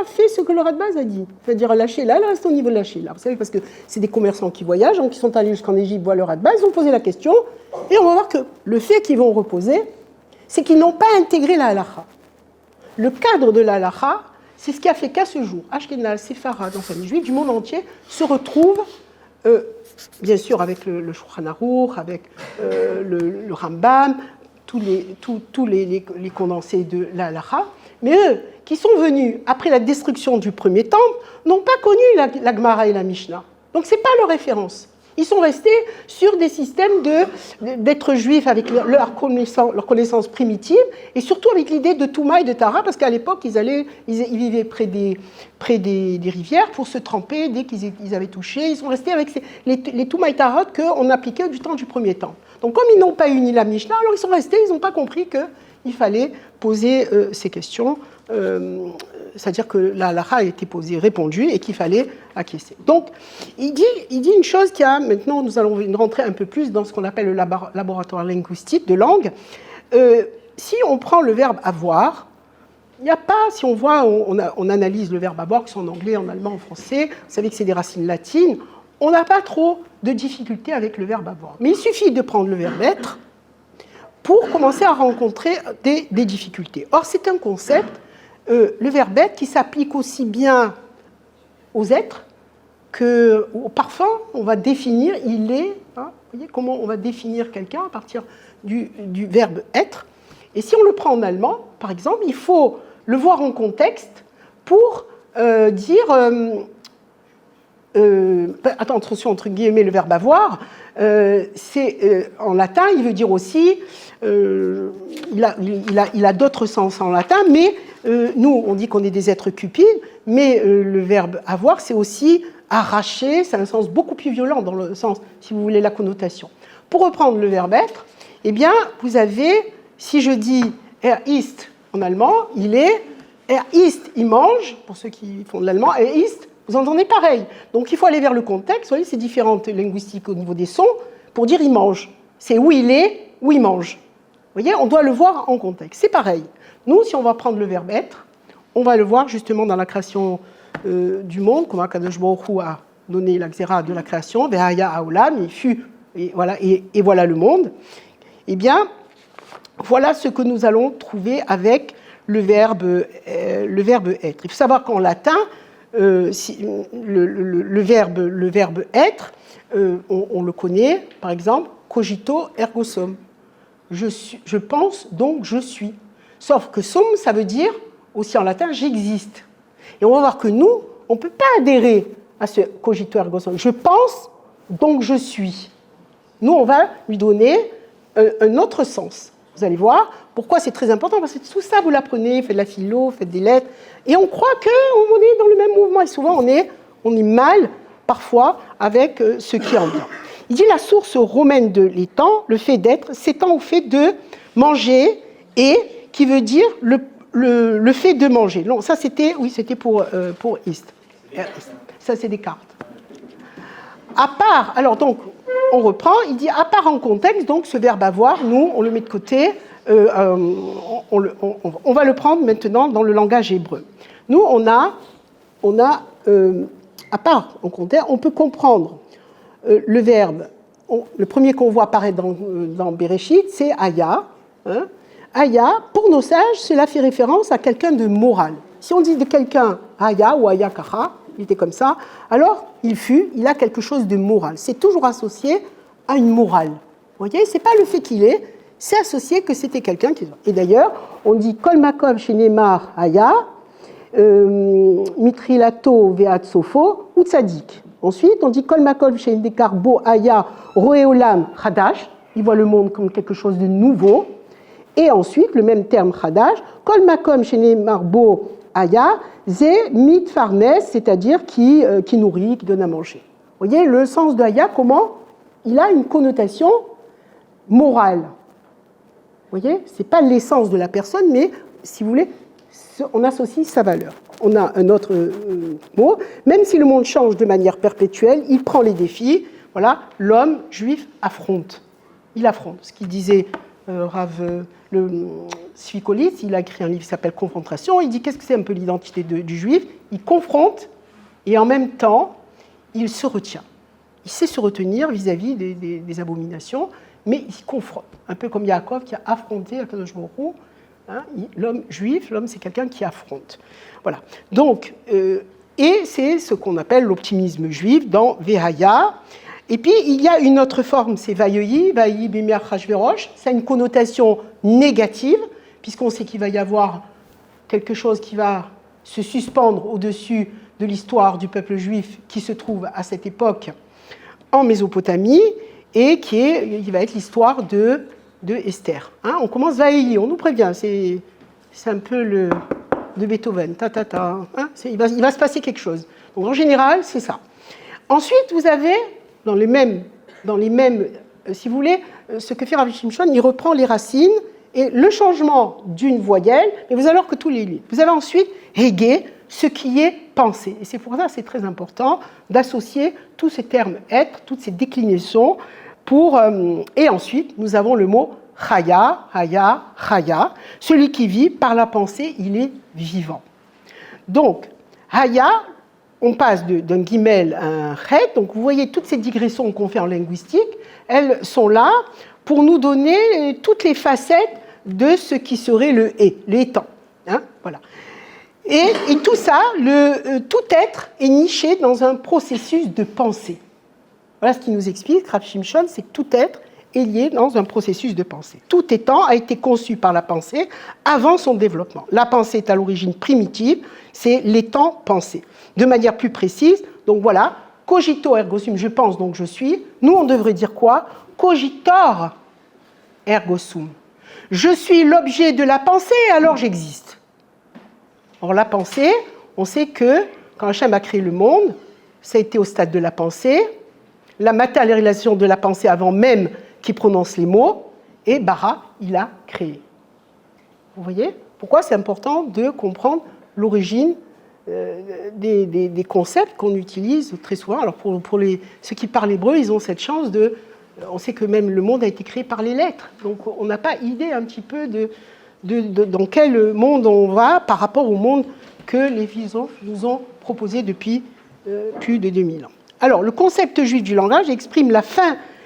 Speaker 1: fait ce que le rat de base a dit. C'est-à-dire lâcher là, là, reste au niveau de lâcher là. Vous savez, parce que c'est des commerçants qui voyagent, donc ils sont allés jusqu'en Égypte voir le rat de base, ils ont posé la question, et on va voir que le fait qu'ils vont reposer, c'est qu'ils n'ont pas intégré la halakha. Le cadre de la halakha, c'est ce qui a fait qu'à ce jour, Ashkenaz, Séfarad, enfin les Juifs du monde entier, se retrouvent, bien sûr avec le Shulchan Aruch, avec le Rambam, tous les condensés de la halakha, mais eux, qui sont venus après la destruction du premier temple, n'ont pas connu la Gemara et la Mishnah. Donc ce n'est pas leur référence. Ils sont restés sur des systèmes d'être juifs avec leur connaissance primitive et surtout avec l'idée de Touma et de Tara, parce qu'à l'époque, ils vivaient près des rivières pour se tremper dès qu'ils avaient touché. Ils sont restés avec les Touma et Tara qu'on appliquait du temps du premier temple. Donc comme ils n'ont pas uni la Mishnah, alors ils sont restés, ils n'ont pas compris qu'il fallait poser ces questions. C'est-à-dire que la halakha a été posée, répondue, et qu'il fallait acquiescer. Donc, il dit une chose qui a, maintenant, nous allons rentrer un peu plus dans ce qu'on appelle le laboratoire linguistique de langue. Si on prend le verbe avoir, il n'y a pas, si on voit, on analyse le verbe avoir, que ce soit en anglais, en allemand, en français, vous savez que c'est des racines latines, on n'a pas trop de difficultés avec le verbe avoir. Mais il suffit de prendre le verbe être pour commencer à rencontrer des difficultés. Or, c'est un concept, le verbe être, qui s'applique aussi bien aux êtres qu'aux parfums. On va définir, il est, hein, vous voyez comment on va définir quelqu'un à partir du verbe être. Et si on le prend en allemand, par exemple, il faut le voir en contexte pour dire, attention entre guillemets, le verbe avoir, en latin, il veut dire aussi, il a d'autres sens en latin, mais nous, on dit qu'on est des êtres cupides, mais le verbe avoir, c'est aussi arracher, c'est un sens beaucoup plus violent dans le sens, si vous voulez, la connotation. Pour reprendre le verbe être, eh bien, vous avez, si je dis ist en allemand, il est, ist, il mange, pour ceux qui font de l'allemand, ist, vous entendez pareil. Donc il faut aller vers le contexte, vous voyez, c'est différentes linguistiques au niveau des sons, pour dire il mange. C'est où il est, où il mange. Vous voyez, on doit le voir en contexte. C'est pareil. Nous, si on va prendre le verbe être, on va le voir justement dans la création du monde, comment Kadosh Baruch Hu a donné la xéra de la création, Ve'haya haolam, il fut, et voilà le monde. Eh bien, voilà ce que nous allons trouver avec le verbe être. Il faut savoir qu'en latin, le verbe être, on le connaît, par exemple, cogito ergo sum. Je pense, donc je suis. Sauf que sum, ça veut dire, aussi en latin, j'existe. Et on va voir que nous, on ne peut pas adhérer à ce cogito ergo sum. Je pense, donc je suis. Nous, on va lui donner un autre sens. Vous allez voir pourquoi c'est très important, parce que tout ça, vous l'apprenez, faites de la philo, faites des lettres, et on croit qu'on est dans le même mouvement, et souvent on est mal, parfois, avec ce qui en vient. Il dit la source romaine de l'étang, le fait d'être, s'étend au fait de manger, et qui veut dire le fait de manger. Non, ça c'était pour ist. Ça c'est Descartes. À part, alors donc, on reprend, il dit à part en contexte, donc ce verbe avoir, nous, on le met de côté, on va le prendre maintenant dans le langage hébreu. Nous, on a à part en contexte, on peut comprendre le verbe, le premier qu'on voit apparaître dans Bereshit, c'est Aya. Hein. Aya, pour nos sages, cela fait référence à quelqu'un de moral. Si on dit de quelqu'un Aya ou Aya Kacha, il était comme ça, alors il a quelque chose de moral. C'est toujours associé à une morale. Vous voyez, c'est pas le fait qu'il est, c'est associé que c'était quelqu'un qui... Et d'ailleurs, on dit Kol Makom chez Neymar Aya, Mitrilato Veat Sofo ou Tzadik. Ensuite, on dit Kol Makom chez Dekarbo Aya Roeolam Chadash, il voit le monde comme quelque chose de nouveau. Et ensuite, le même terme Chadash, Kol Makom chez Neymar Bo Aya, c'est mitfarnes, c'est-à-dire qui nourrit, qui donne à manger. Vous voyez le sens de Aya, comment il a une connotation morale. Vous voyez, ce n'est pas l'essence de la personne, mais si vous voulez, on associe sa valeur. On a un autre mot, même si le monde change de manière perpétuelle, il prend les défis. Voilà, l'homme juif affronte. Il affronte. Ce qu'il disait Rav Svikolis, il a écrit un livre qui s'appelle Confrontation. Il dit qu'est-ce que c'est un peu l'identité du juif? Il confronte et en même temps, il se retient. Il sait se retenir vis-à-vis des abominations, mais il se confronte. Un peu comme Yaakov qui a affronté Akadosh Baruch Hu. Hein, l'homme juif, l'homme, c'est quelqu'un qui affronte. Voilà. Donc, et c'est ce qu'on appelle l'optimisme juif dans Vehaya. Et puis, il y a une autre forme, c'est Vayehi, Vayehi Bimei Achashverosh. Ça a une connotation négative, puisqu'on sait qu'il va y avoir quelque chose qui va se suspendre au-dessus de l'histoire du peuple juif qui se trouve à cette époque en Mésopotamie, et qui va être l'histoire de Esther. Hein, on commence Vayehi, on nous prévient, c'est un peu de Beethoven, hein, il va se passer quelque chose. Donc en général, c'est ça. Ensuite, vous avez, dans les mêmes si vous voulez, ce que fait Rabbi Shimshon, il reprend les racines et le changement d'une voyelle, mais vous avez alors que tous les lieux. Vous avez ensuite Hege, ce qui est pensé. Et c'est pour ça que c'est très important d'associer tous ces termes être, toutes ces déclinaisons, et ensuite, nous avons le mot Chaya, Haya, Chaya. Celui qui vit, par la pensée, il est vivant. Donc, Haya, on passe d'un guimel à un chet. Donc, vous voyez, toutes ces digressions qu'on fait en linguistique, elles sont là pour nous donner toutes les facettes de ce qui serait le étant. Hein, voilà. Et tout ça, tout être est niché dans un processus de pensée. Voilà ce qui nous explique Rav Shimshon, c'est que tout être est lié dans un processus de pensée. Tout étant a été conçu par la pensée avant son développement. La pensée est à l'origine primitive, c'est l'étant pensé. De manière plus précise, donc voilà, cogito ergo sum, je pense donc je suis. Nous, on devrait dire quoi? Cogitor ergo sum. Je suis l'objet de la pensée, alors j'existe. Or, la pensée, on sait que quand Hachem a créé le monde, ça a été au stade de la pensée, la matérialisation de la pensée avant même qu'il prononce les mots, et Bara, il a créé. Vous voyez? Pourquoi c'est important de comprendre l'origine des concepts qu'on utilise très souvent. Alors pour ceux qui parlent hébreu, ils ont cette chance on sait que même le monde a été créé par les lettres, donc on n'a pas idée un petit peu dans quel monde on va par rapport au monde que les philosophes nous ont proposé depuis plus de 2000 ans. Alors, le concept juif du langage exprime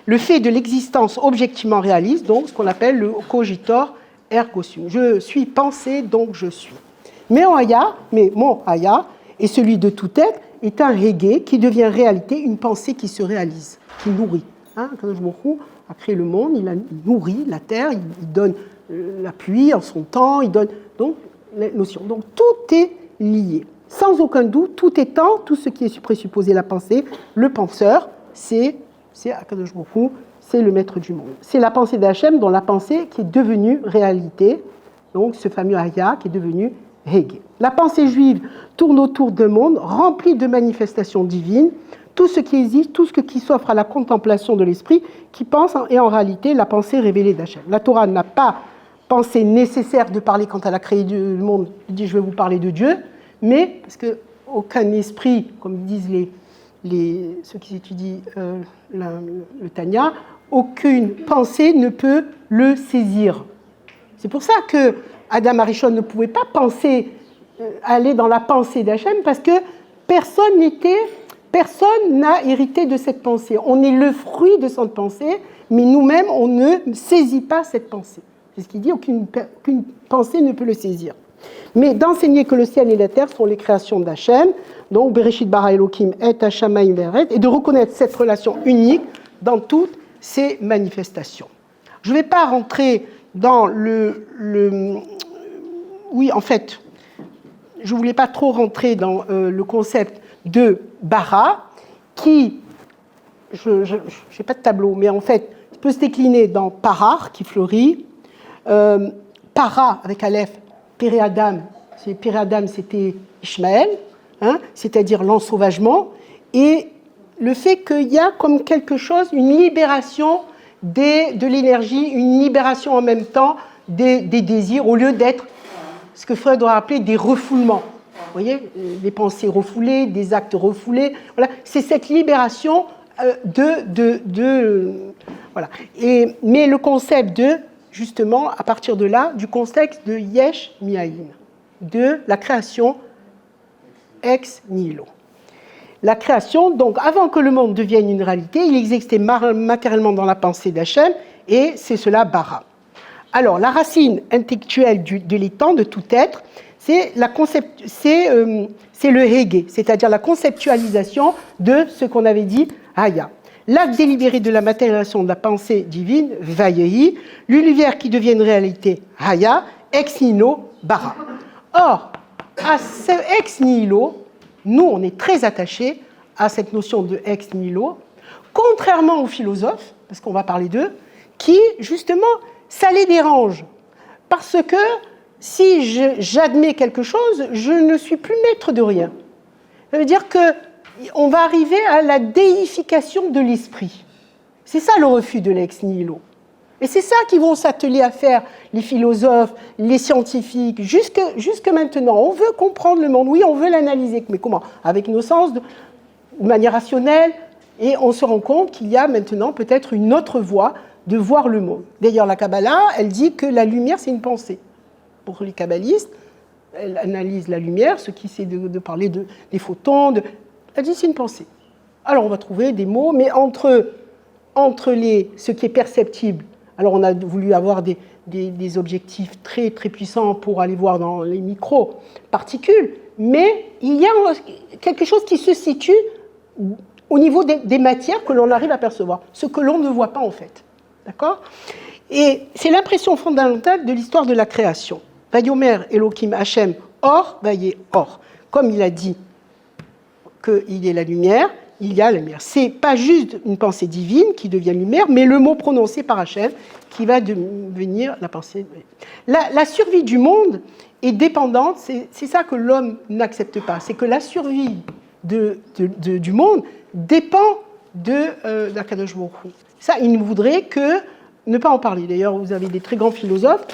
Speaker 1: le fait de l'existence objectivement réaliste, donc ce qu'on appelle le cogitor ergo sum. Je suis pensé, donc je suis. Mais mon Haya, et celui de tout être, est un hege qui devient réalité, une pensée qui se réalise, qui nourrit. Hein, quand Akadosh Baruch Hu a créé le monde, il nourrit la terre, il donne la pluie en son temps, il donne donc les notions. Donc tout est lié. Sans aucun doute, tout étant, tout ce qui est présupposé la pensée, le penseur, c'est Akadosh Baruch Hu, c'est le maître du monde. C'est la pensée d'Hachem, dont la pensée qui est devenue réalité, donc ce fameux Haya qui est devenu Hege. La pensée juive tourne autour d'un monde rempli de manifestations divines, tout ce qui existe, tout ce qui s'offre à la contemplation de l'esprit, qui pense est en réalité la pensée révélée d'Hachem. La Torah n'a pas pensé nécessaire de parler quand elle a créé le monde, elle dit je vais vous parler de Dieu, mais parce qu'aucun esprit, comme disent ceux qui étudient le Tanya, aucune pensée ne peut le saisir. C'est pour ça que Adam Arishon ne pouvait pas aller dans la pensée d'Hachem, parce que personne n'a hérité de cette pensée. On est le fruit de cette pensée, mais nous-mêmes, on ne saisit pas cette pensée. C'est ce qu'il dit, aucune pensée ne peut le saisir. Mais d'enseigner que le ciel et la terre sont les créations d'Hachem, donc Bereshit bara Elokim et Hashamayim veret, et de reconnaître cette relation unique dans toutes ces manifestations. Je ne vais pas rentrer dans oui, en fait, je ne voulais pas trop rentrer dans le concept de bara, qui, je n'ai pas de tableau, mais en fait, peut se décliner dans parar, qui fleurit, para, avec Aleph, Péré Adam, c'est Père-Adam, c'était Ishmaël, hein, c'est-à-dire l'ensauvagement, et le fait qu'il y a comme quelque chose, une libération de l'énergie, une libération en même temps des désirs, au lieu d'être ce que Freud aurait appelé des refoulements. Vous voyez, des pensées refoulées, des actes refoulés. Voilà, c'est cette libération voilà. Mais le concept justement, à partir de là, du contexte de Yesh Miaïn, de la création ex nihilo. La création, donc, avant que le monde devienne une réalité, il existait matériellement dans la pensée d'Hachem, et c'est cela bara. Alors, la racine intellectuelle de l'étant, de tout être, c'est le hege, c'est-à-dire la conceptualisation de ce qu'on avait dit Haya. L'acte délibéré de la matérialisation de la pensée divine, Vayehi, l'univers qui devient une réalité, Haya, ex nihilo, bara. Or, à ce ex nihilo, nous, on est très attachés à cette notion de ex nihilo, contrairement aux philosophes, parce qu'on va parler d'eux, qui, justement, ça les dérange. Parce que si j'admets quelque chose, je ne suis plus maître de rien. Ça veut dire qu'on va arriver à la déification de l'esprit. C'est ça le refus de l'ex nihilo. Et c'est ça qu'ils vont s'atteler à faire, les philosophes, les scientifiques, jusque maintenant. On veut comprendre le monde, oui, on veut l'analyser, mais comment ? Avec nos sens, de manière rationnelle, et on se rend compte qu'il y a maintenant peut-être une autre voie de voir le monde. D'ailleurs, la Kabbalah, elle dit que la lumière, c'est une pensée. Pour les kabbalistes, elle analyse la lumière, ce qui c'est de parler des photons, elle dit c'est une pensée. Alors, on va trouver des mots, mais entre ce qui est perceptible. Alors, on a voulu avoir des objectifs très, très puissants pour aller voir dans les micro-particules, mais il y a quelque chose qui se situe au niveau des matières que l'on arrive à percevoir, ce que l'on ne voit pas en fait. D'accord ? Et c'est l'impression fondamentale de l'histoire de la création. Vayomer Elohim Hashem Or, Vayé Or. Comme il a dit qu'il est la lumière, il y a la lumière. Ce n'est pas juste une pensée divine qui devient lumière, mais le mot prononcé par Hachem qui va devenir la pensée. La survie du monde est dépendante, c'est ça que l'homme n'accepte pas, c'est que la survie du monde dépend de d'Akadosh Baruch Hu. Ça, il voudrait ne pas en parler. D'ailleurs, vous avez des très grands philosophes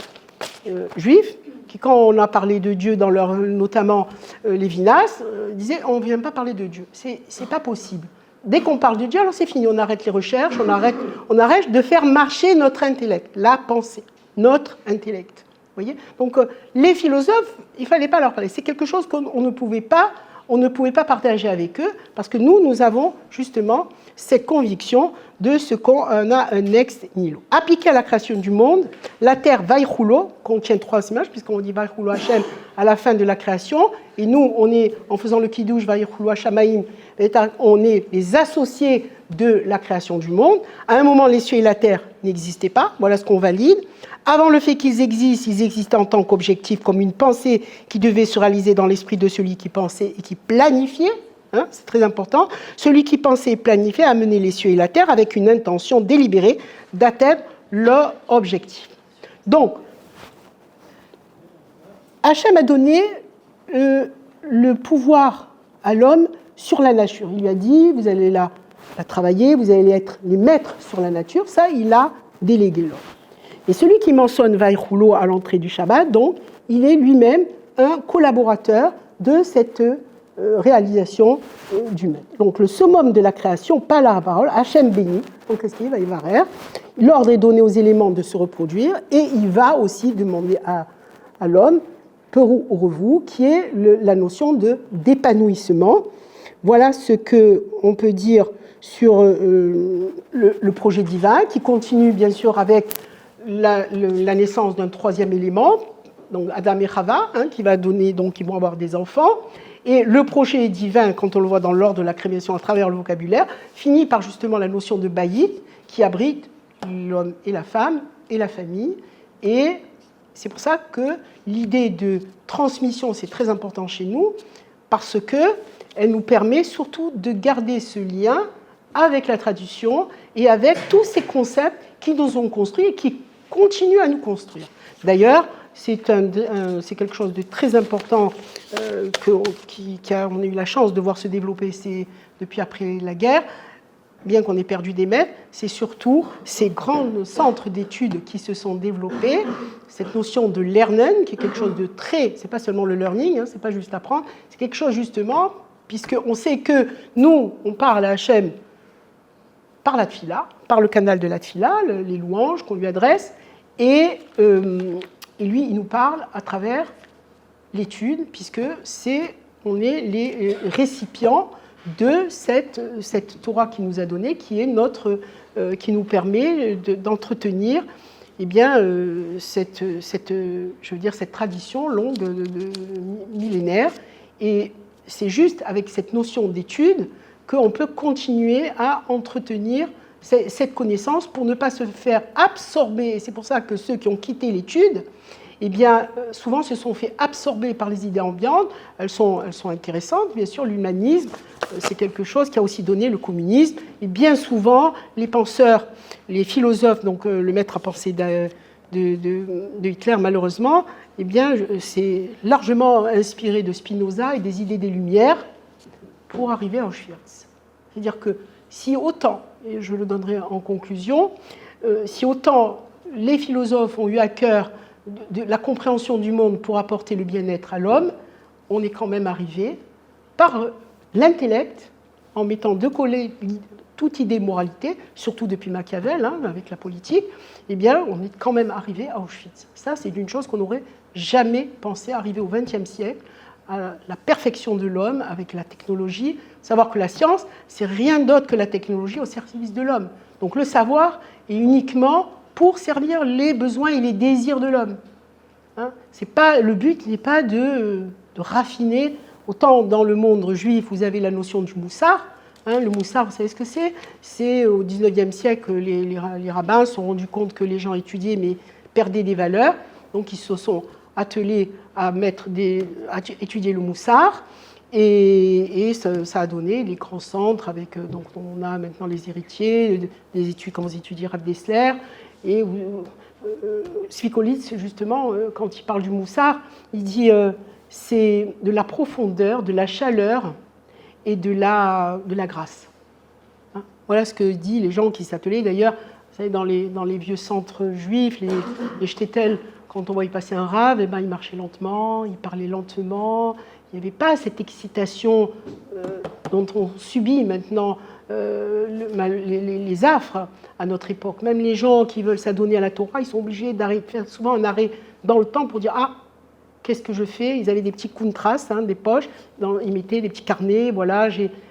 Speaker 1: juifs qui, quand on a parlé de Dieu dans notamment Lévinas, disaient on ne vient pas parler de Dieu. C'est pas possible. Dès qu'on parle de Dieu, alors c'est fini. On arrête les recherches, on arrête de faire marcher notre intellect, la pensée, notre intellect. Vous voyez ? Donc les philosophes, il ne fallait pas leur parler. C'est quelque chose qu'on ne pouvait pas. On ne pouvait pas partager avec eux parce que nous avons justement cette conviction de ce qu'on a un ex nihilo. Appliqué à la création du monde, la terre Vaïchulo contient 3 images, puisqu'on dit Vaïchulo Hashem à la fin de la création, et nous, on est, en faisant le Kiddush Vaïchulo Hashamaim, on est les associés de la création du monde. À un moment, les cieux et la terre n'existaient pas, voilà ce qu'on valide. Avant le fait qu'ils existent, ils existaient en tant qu'objectif, comme une pensée qui devait se réaliser dans l'esprit de celui qui pensait et qui planifiait. Hein, c'est très important. Celui qui pensait et planifiait a mené les cieux et la terre avec une intention délibérée d'atteindre leur objectif. Donc, Hachem a donné le pouvoir à l'homme sur la nature. Il lui a dit, vous allez la travailler, vous allez être les maîtres sur la nature. Ça, il a délégué l'homme. Et celui qui mentionne Vaïchulo à l'entrée du Shabbat, donc, il est lui-même un collaborateur de cette réalisation du maître. Donc, le summum de la création, pas la parole, Hachem bénit, donc qu'est-ce qu'il va y avoir ? L'ordre est donné aux éléments de se reproduire, et il va aussi demander à l'homme, Perou Revu, qui est la notion d'épanouissement. Voilà ce qu'on peut dire sur le projet divin, qui continue bien sûr avec la naissance d'un troisième élément, donc Adam et Chava, qui va donner, donc ils vont avoir des enfants. Et le projet divin, quand on le voit dans l'ordre de la création à travers le vocabulaire, finit par justement la notion de Bayit, qui abrite l'homme et la femme et la famille. Et c'est pour ça que l'idée de transmission, c'est très important chez nous, parce qu'elle nous permet surtout de garder ce lien avec la tradition et avec tous ces concepts qui nous ont construits et qui continuent à nous construire. D'ailleurs, c'est quelque chose de très important qu'on a eu la chance de voir se développer depuis après la guerre, bien qu'on ait perdu des maîtres. C'est surtout ces grands centres d'études qui se sont développés, cette notion de lernen, qui est quelque chose de très... C'est pas seulement le learning, c'est pas juste apprendre, c'est quelque chose justement, puisqu'on sait que nous, on parle à Hachem par la tfila, par le canal de la tfila, les louanges qu'on lui adresse, et lui, il nous parle à travers l'étude, puisque on est les récipients de cette Torah qu'il nous a donnée, qui nous permet d'entretenir cette tradition longue de millénaires. Et c'est juste avec cette notion d'étude qu'on peut continuer à entretenir cette connaissance pour ne pas se faire absorber. Et c'est pour ça que ceux qui ont quitté l'étude, souvent se sont fait absorber par les idées ambiantes. Elles sont intéressantes. Bien sûr, l'humanisme, c'est quelque chose qui a aussi donné le communisme. Et bien souvent, les penseurs, les philosophes, donc le maître à penser de Hitler, malheureusement, c'est largement inspiré de Spinoza et des idées des Lumières pour arriver à Auschwitz. C'est-à-dire que si autant, et je le donnerai en conclusion, si autant les philosophes ont eu à cœur de la compréhension du monde pour apporter le bien-être à l'homme, on est quand même arrivé par l'intellect, en mettant de côté toute idée de moralité, surtout depuis Machiavel, avec la politique, on est quand même arrivé à Auschwitz. Ça, c'est une chose qu'on n'aurait jamais pensé arriver au XXe siècle, à la perfection de l'homme avec la technologie. Savoir que la science, c'est rien d'autre que la technologie au service de l'homme. Donc le savoir est uniquement pour servir les besoins et les désirs de l'homme. Le but n'est pas de raffiner. Autant dans le monde juif, vous avez la notion du moussar. Le moussar, vous savez ce que c'est ? C'est au XIXe siècle, les rabbins se sont rendus compte que les gens étudiaient mais perdaient des valeurs. Donc ils se sont attelés à étudier le moussar. Et ça a donné les grands centres avec, donc on a maintenant les héritiers, des études, quand vous étudiez Rav Dessler, et Svikolitz, justement, quand il parle du moussar, il dit c'est de la profondeur, de la chaleur et de la grâce. Voilà ce que disent les gens qui s'attelaient. D'ailleurs, vous savez, dans les vieux centres juifs, les shtetl, quand on voit y passer un rave, il marchait lentement, il parlait lentement. Il n'y avait pas cette excitation dont on subit maintenant les affres à notre époque. Même les gens qui veulent s'adonner à la Torah, ils sont obligés de faire souvent un arrêt dans le temps pour dire « Ah, qu'est-ce que je fais ?» Ils avaient des petits kuntras, des poches, ils mettaient des petits carnets, voilà.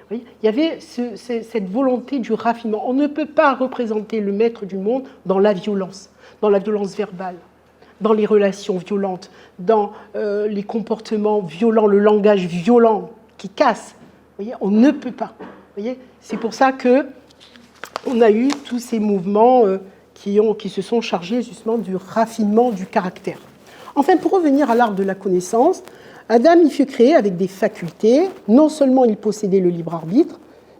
Speaker 1: Il y avait cette volonté du raffinement. On ne peut pas représenter le maître du monde dans la violence verbale, dans les relations violentes, dans les comportements violents, le langage violent qui casse. Vous voyez, on ne peut pas. Vous voyez, c'est pour ça qu'on a eu tous ces mouvements qui se sont chargés justement du raffinement du caractère. Enfin, pour revenir à l'art de la connaissance, Adam il fut créé avec des facultés. Non seulement il possédait le libre arbitre,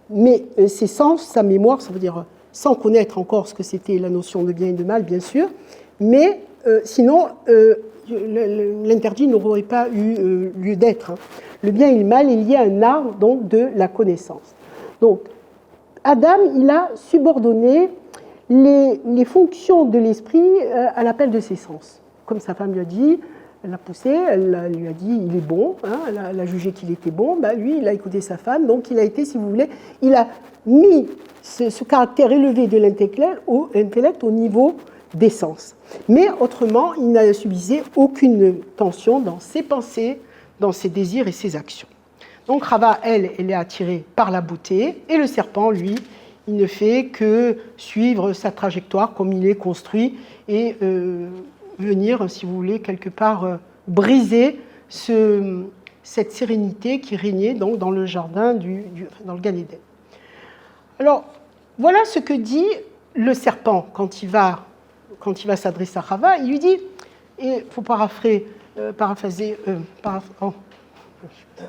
Speaker 1: mais ses sens, sa mémoire, ça veut dire sans connaître encore ce que c'était la notion de bien et de mal, bien sûr, mais sinon, l'interdit n'aurait pas eu lieu d'être. Le bien et le mal est lié à un art donc, de la connaissance. Donc, Adam, il a subordonné les fonctions de l'esprit à l'appel de ses sens. Comme sa femme lui a dit, elle l'a poussé, elle lui a dit il est bon, elle a jugé qu'il était bon, lui, il a écouté sa femme, donc il a été, si vous voulez, il a mis ce caractère élevé de l'intellect au niveau des sens. Mais autrement, il n'a subisé aucune tension dans ses pensées, dans ses désirs et ses actions. Donc Rava, elle est attirée par la beauté, et le serpent, lui, il ne fait que suivre sa trajectoire comme il est construit et venir, si vous voulez, quelque part briser cette sérénité qui régnait donc dans le jardin, dans le Gan Eden. Alors, voilà ce que dit le serpent quand il va s'adresser à Rava. Il lui dit, et il faut paraphraser,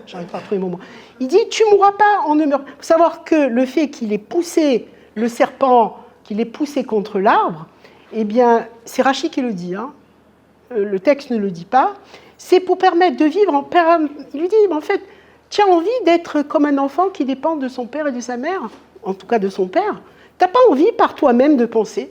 Speaker 1: j'arrive pas à trouver mon mot. Il dit, tu ne mourras pas, on ne meurt pas. Il faut savoir que le fait qu'il ait poussé le serpent, qu'il ait poussé contre l'arbre, eh bien, c'est Rachi qui le dit. le texte ne le dit pas, c'est pour permettre de vivre en père. Il lui dit, en fait, tu as envie d'être comme un enfant qui dépend de son père et de sa mère, en tout cas de son père. Tu n'as pas envie par toi-même de penser.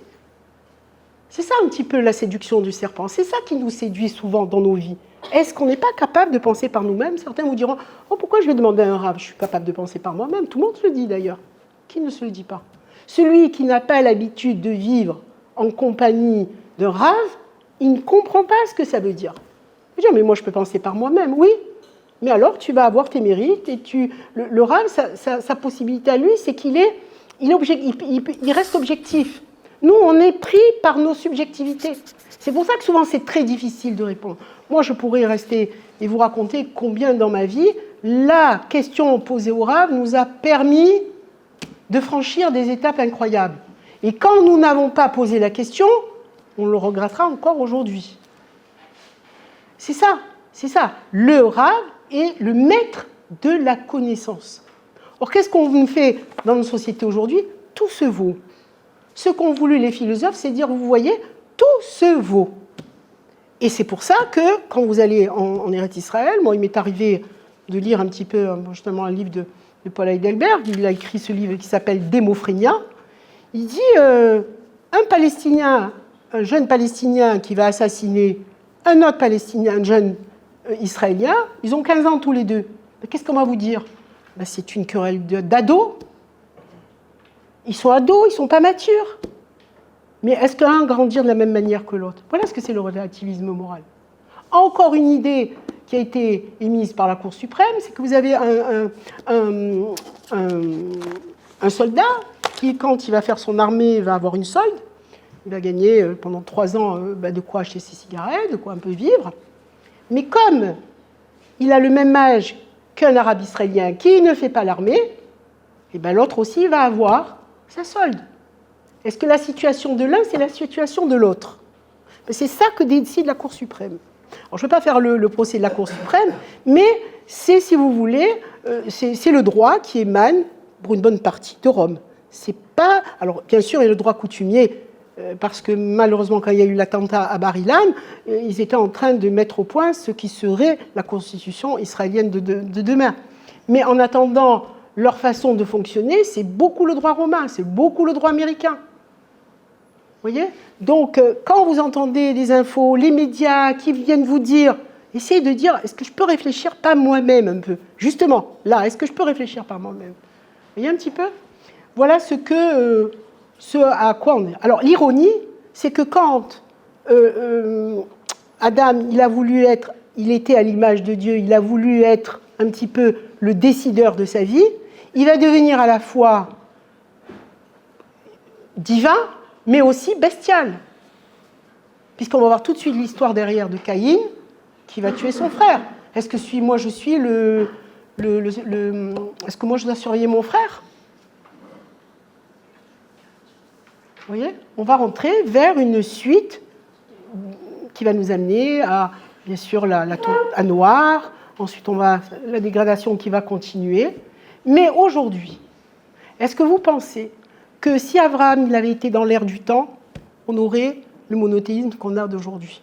Speaker 1: C'est ça un petit peu la séduction du serpent. C'est ça qui nous séduit souvent dans nos vies. Est-ce qu'on n'est pas capable de penser par nous-mêmes? Certains vous diront, oh, pourquoi je vais demander à un rave? Je suis capable de penser par moi-même. Tout le monde se le dit d'ailleurs. Qui ne se le dit pas? Celui qui n'a pas l'habitude de vivre en compagnie d'un rave, il ne comprend pas ce que ça veut dire. Il veut dire, mais moi je peux penser par moi-même. Oui, mais alors tu vas avoir tes mérites et le rave, sa possibilité à lui, c'est qu'il il reste objectif. Nous, on est pris par nos subjectivités. C'est pour ça que souvent c'est très difficile de répondre. Moi, je pourrais rester et vous raconter combien dans ma vie, la question posée au rave nous a permis de franchir des étapes incroyables. Et quand nous n'avons pas posé la question, on le regrettera encore aujourd'hui. C'est ça, c'est ça. Le rave est le maître de la connaissance. Or, qu'est-ce qu'on fait dans notre société aujourd'hui? Tout se vaut. Ce qu'ont voulu les philosophes, c'est dire, vous voyez, tout se vaut. Et c'est pour ça que, quand vous allez en Eretz Israël, moi, il m'est arrivé de lire un petit peu, justement, un livre de Paul Heidelberg. Il a écrit ce livre qui s'appelle Démophrénia. Il dit, un Palestinien, un jeune Palestinien qui va assassiner un autre Palestinien, un jeune Israélien, ils ont 15 ans tous les deux. Qu'est-ce qu'on va vous dire? C'est une querelle d'ados. Ils sont ados, ils ne sont pas matures. Mais est-ce qu'un grandir de la même manière que l'autre? Voilà ce que c'est le relativisme moral. Encore une idée qui a été émise par la Cour suprême, c'est que vous avez un soldat qui, quand il va faire son armée, va avoir une solde. Il va gagner pendant 3 ans de quoi acheter ses cigarettes, de quoi un peu vivre. Mais comme il a le même âge qu'un arabe israélien qui ne fait pas l'armée, et l'autre aussi va avoir sa solde. Est-ce que la situation de l'un, c'est la situation de l'autre? C'est ça que décide la Cour suprême. Alors, je ne vais pas faire le procès de la Cour suprême, mais c'est, si vous voulez, c'est le droit qui émane, pour une bonne partie, de Rome. C'est pas... Alors, bien sûr, il y a le droit coutumier, parce que malheureusement, quand il y a eu l'attentat à Bar Ilan, ils étaient en train de mettre au point ce qui serait la constitution israélienne de demain. Mais en attendant, leur façon de fonctionner, c'est beaucoup le droit romain, c'est beaucoup le droit américain. Vous voyez? Donc, quand vous entendez des infos, les médias qui viennent vous dire, essayez de dire, est-ce que je peux réfléchir par moi-même un peu? Justement, là, est-ce que je peux réfléchir par moi-même? Vous voyez un petit peu? Voilà ce à quoi on est. Alors, l'ironie, c'est que quand Adam, il était à l'image de Dieu, il a voulu être un petit peu le décideur de sa vie, il va devenir à la fois divin, mais aussi bestial. Puisqu'on va voir tout de suite l'histoire derrière de Caïn, qui va tuer son frère. Est-ce que je suis est-ce que moi je dois surveiller mon frère? Vous voyez? On va rentrer vers une suite qui va nous amener à, bien sûr, à Noir. Ensuite, la dégradation qui va continuer. Mais aujourd'hui, est-ce que vous pensez que si Abraham il avait été dans l'ère du temps, on aurait le monothéisme qu'on a d'aujourd'hui?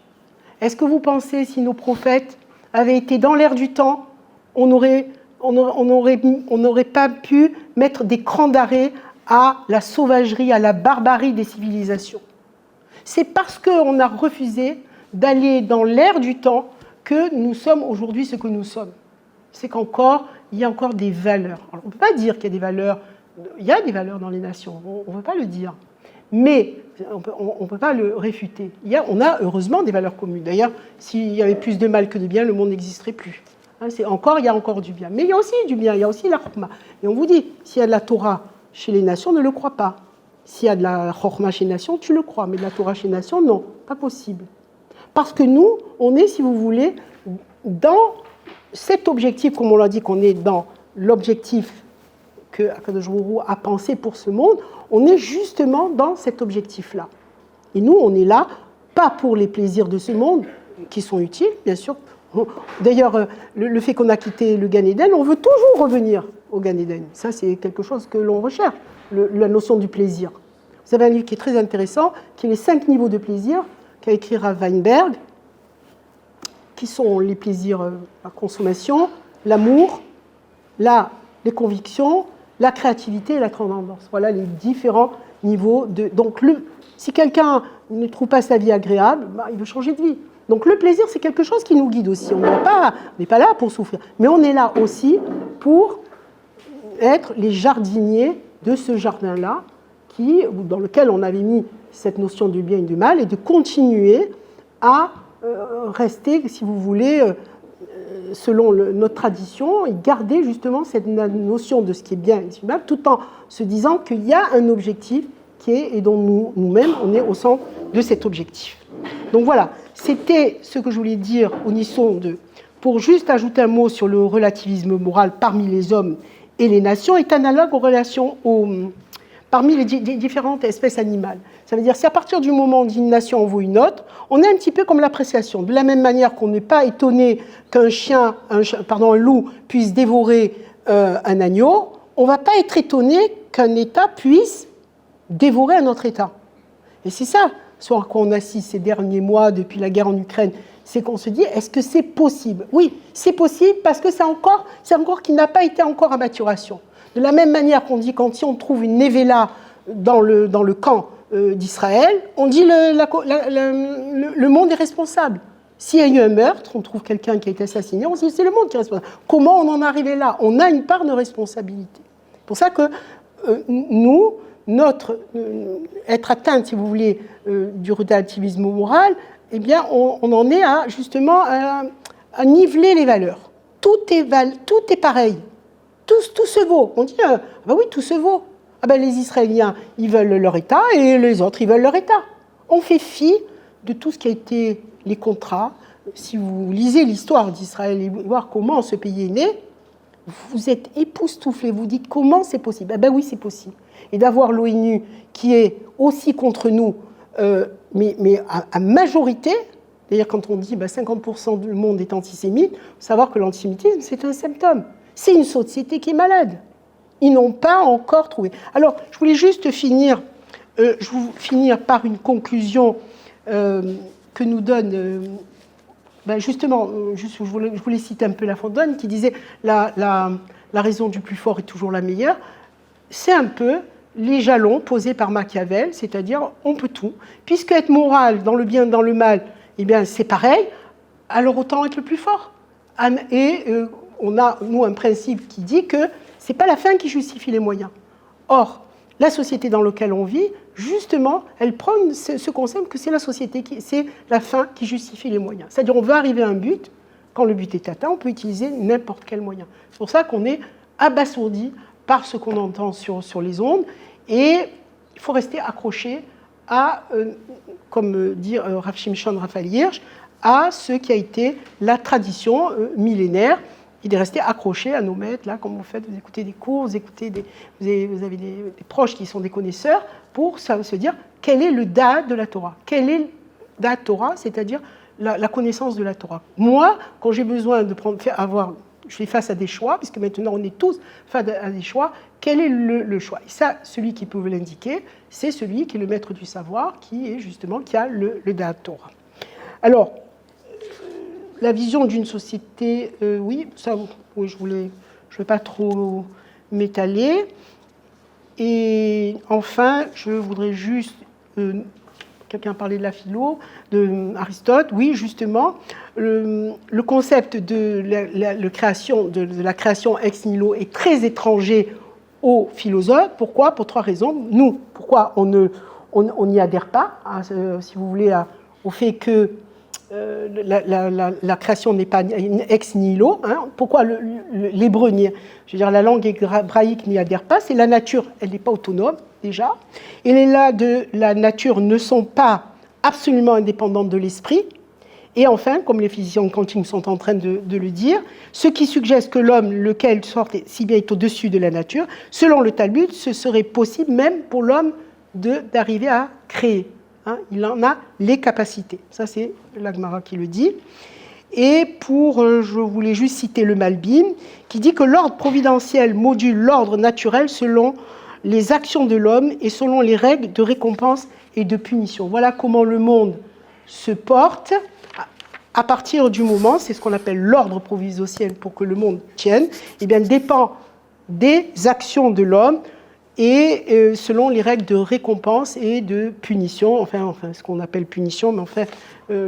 Speaker 1: Est-ce que vous pensez, si nos prophètes avaient été dans l'ère du temps, on n'aurait pas pu mettre des crans d'arrêt à la sauvagerie, à la barbarie des civilisations? C'est parce qu'on a refusé d'aller dans l'ère du temps que nous sommes aujourd'hui ce que nous sommes. C'est il y a encore des valeurs. Alors, on ne peut pas dire qu'il y a des valeurs. Il y a des valeurs dans les nations, on ne veut pas le dire. Mais on ne peut pas le réfuter. On a heureusement des valeurs communes. D'ailleurs, s'il y avait plus de mal que de bien, le monde n'existerait plus. Il y a encore du bien. Mais il y a aussi du bien, il y a aussi la chokma. Et on vous dit, s'il y a de la Torah chez les nations, ne le crois pas. S'il y a de la chokma chez les nations, tu le crois. Mais de la Torah chez les nations, non, pas possible. Parce que nous, on est, si vous voulez, dans cet objectif, comme on l'a dit, qu'on est dans l'objectif que Akadosh Baruch Hu a pensé pour ce monde, on est justement dans cet objectif-là. Et nous, on est là, pas pour les plaisirs de ce monde, qui sont utiles, bien sûr. D'ailleurs, le fait qu'on a quitté le Gan Eden, on veut toujours revenir au Gan Eden. Ça, c'est quelque chose que l'on recherche, la notion du plaisir. Vous avez un livre qui est très intéressant, qui est les 5 niveaux de plaisir, qu'a écrit Rav Weinberg, qui sont les plaisirs à consommation, l'amour, les convictions, la créativité et la transcendance. Voilà les différents niveaux de... Donc, si quelqu'un ne trouve pas sa vie agréable, il veut changer de vie. Donc, le plaisir, c'est quelque chose qui nous guide aussi. On n'est pas là pour souffrir, mais on est là aussi pour être les jardiniers de ce jardin-là, dans lequel on avait mis cette notion du bien et du mal, et de continuer à rester, si vous voulez, selon notre tradition, et garder justement cette notion de ce qui est bien et du mal, tout en se disant qu'il y a un objectif et dont nous-mêmes, on est au centre de cet objectif. Donc voilà, c'était ce que je voulais dire au niveau de... Pour juste ajouter un mot sur le relativisme moral parmi les hommes et les nations, est analogue aux relations parmi les différentes espèces animales. Ça veut dire, si à partir du moment où une nation en vaut une autre, on est un petit peu comme l'appréciation. De la même manière qu'on n'est pas étonné qu'un un loup puisse dévorer un agneau, on ne va pas être étonné qu'un État puisse dévorer un autre État. Et c'est ça, sur quoi on assiste ces derniers mois depuis la guerre en Ukraine, c'est qu'on se dit, est-ce que c'est possible? Oui, c'est possible parce que c'est encore qui n'a pas été encore à maturation. De la même manière qu'on dit, quand si on trouve une Névéla dans le camp d'Israël, on dit le monde est responsable. S'il y a eu un meurtre, on trouve quelqu'un qui a été assassiné, on se dit c'est le monde qui est responsable. Comment on en est arrivé là? On a une part de responsabilité. C'est pour ça que nous, être atteinte, si vous voulez, du relativisme moral, eh bien, on en est justement à niveler les valeurs. Tout est pareil. Tout se vaut. On dit, oui, tout se vaut. Les Israéliens, ils veulent leur État et les autres, ils veulent leur État. On fait fi de tout ce qui a été les contrats. Si vous lisez l'histoire d'Israël et voir comment ce pays est né, vous êtes époustouflés. Vous dites comment c'est possible. Oui, c'est possible. Et d'avoir l'ONU qui est aussi contre nous, mais à majorité, c'est-à-dire quand on dit 50% du monde est antisémite, il faut savoir que l'antisémitisme, c'est un symptôme. C'est une société qui est malade. Ils n'ont pas encore trouvé. Alors, je voulais juste finir par une conclusion que nous donne, justement, je voulais citer un peu La Fontaine, qui disait la raison du plus fort est toujours la meilleure. C'est un peu les jalons posés par Machiavel, c'est-à-dire on peut tout. Puisque être moral dans le bien, dans le mal, eh bien, c'est pareil, alors autant être le plus fort. Et on a, nous, un principe qui dit que ce n'est pas la fin qui justifie les moyens. Or, la société dans laquelle on vit, justement, elle prône ce concept que c'est la société, c'est la fin qui justifie les moyens. C'est-à-dire on veut arriver à un but, quand le but est atteint, on peut utiliser n'importe quel moyen. C'est pour ça qu'on est abasourdi par ce qu'on entend sur les ondes, et il faut rester accroché à, comme dit Rav Shimshon Raphaël Hirsch, à ce qui a été la tradition millénaire, et de rester accroché à nos maîtres, là, comme vous faites, vous écoutez des cours, vous avez des proches qui sont des connaisseurs, pour se dire quel est le da'at de la Torah. Quel est le da'at Torah, c'est-à-dire la connaissance de la Torah. Moi, quand j'ai besoin de je fais face à des choix, puisque maintenant on est tous face à des choix, quel est le choix? Et ça, celui qui peut vous l'indiquer, c'est celui qui est le maître du savoir, qui a le da'at Torah. Alors, la vision d'une société, oui, je ne veux pas trop m'étaler. Et enfin, je voudrais juste... quelqu'un parlait de la philo, d'Aristote. Oui, justement, le concept de la création ex nihilo est très étranger aux philosophes. Pourquoi? Pour trois raisons. Nous, pourquoi on n'y adhère pas, si vous voulez, au fait que la création n'est pas ex nihilo. Pourquoi l'hébreu, la langue hébraïque n'y adhère pas? C'est la nature, elle n'est pas autonome, déjà. Et les lois de la nature ne sont pas absolument indépendantes de l'esprit. Et enfin, comme les physiciens quantiques sont en train de le dire, ce qui suggère que l'homme, lequel sorte si bien est au-dessus de la nature, selon le Talmud, ce serait possible même pour l'homme d'arriver à créer. Il en a les capacités. Ça, c'est la Gemara qui le dit. Et je voulais juste citer le Malbim, qui dit que l'ordre providentiel module l'ordre naturel selon les actions de l'homme et selon les règles de récompense et de punition. Voilà comment le monde se porte à partir du moment, c'est ce qu'on appelle l'ordre providentiel pour que le monde tienne, eh bien, dépend des actions de l'homme et selon les règles de récompense et de punition, enfin ce qu'on appelle punition, mais enfin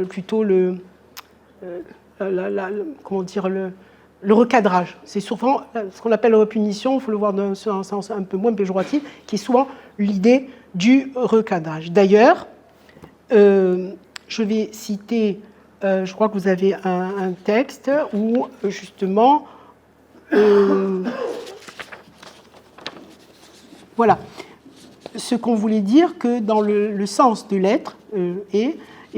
Speaker 1: plutôt comment dire, le recadrage. C'est souvent ce qu'on appelle la punition, il faut le voir dans un sens un peu moins péjoratif, qui est souvent l'idée du recadrage. D'ailleurs, je vais citer, je crois que vous avez un texte où justement, voilà, ce qu'on voulait dire que dans le sens de l'être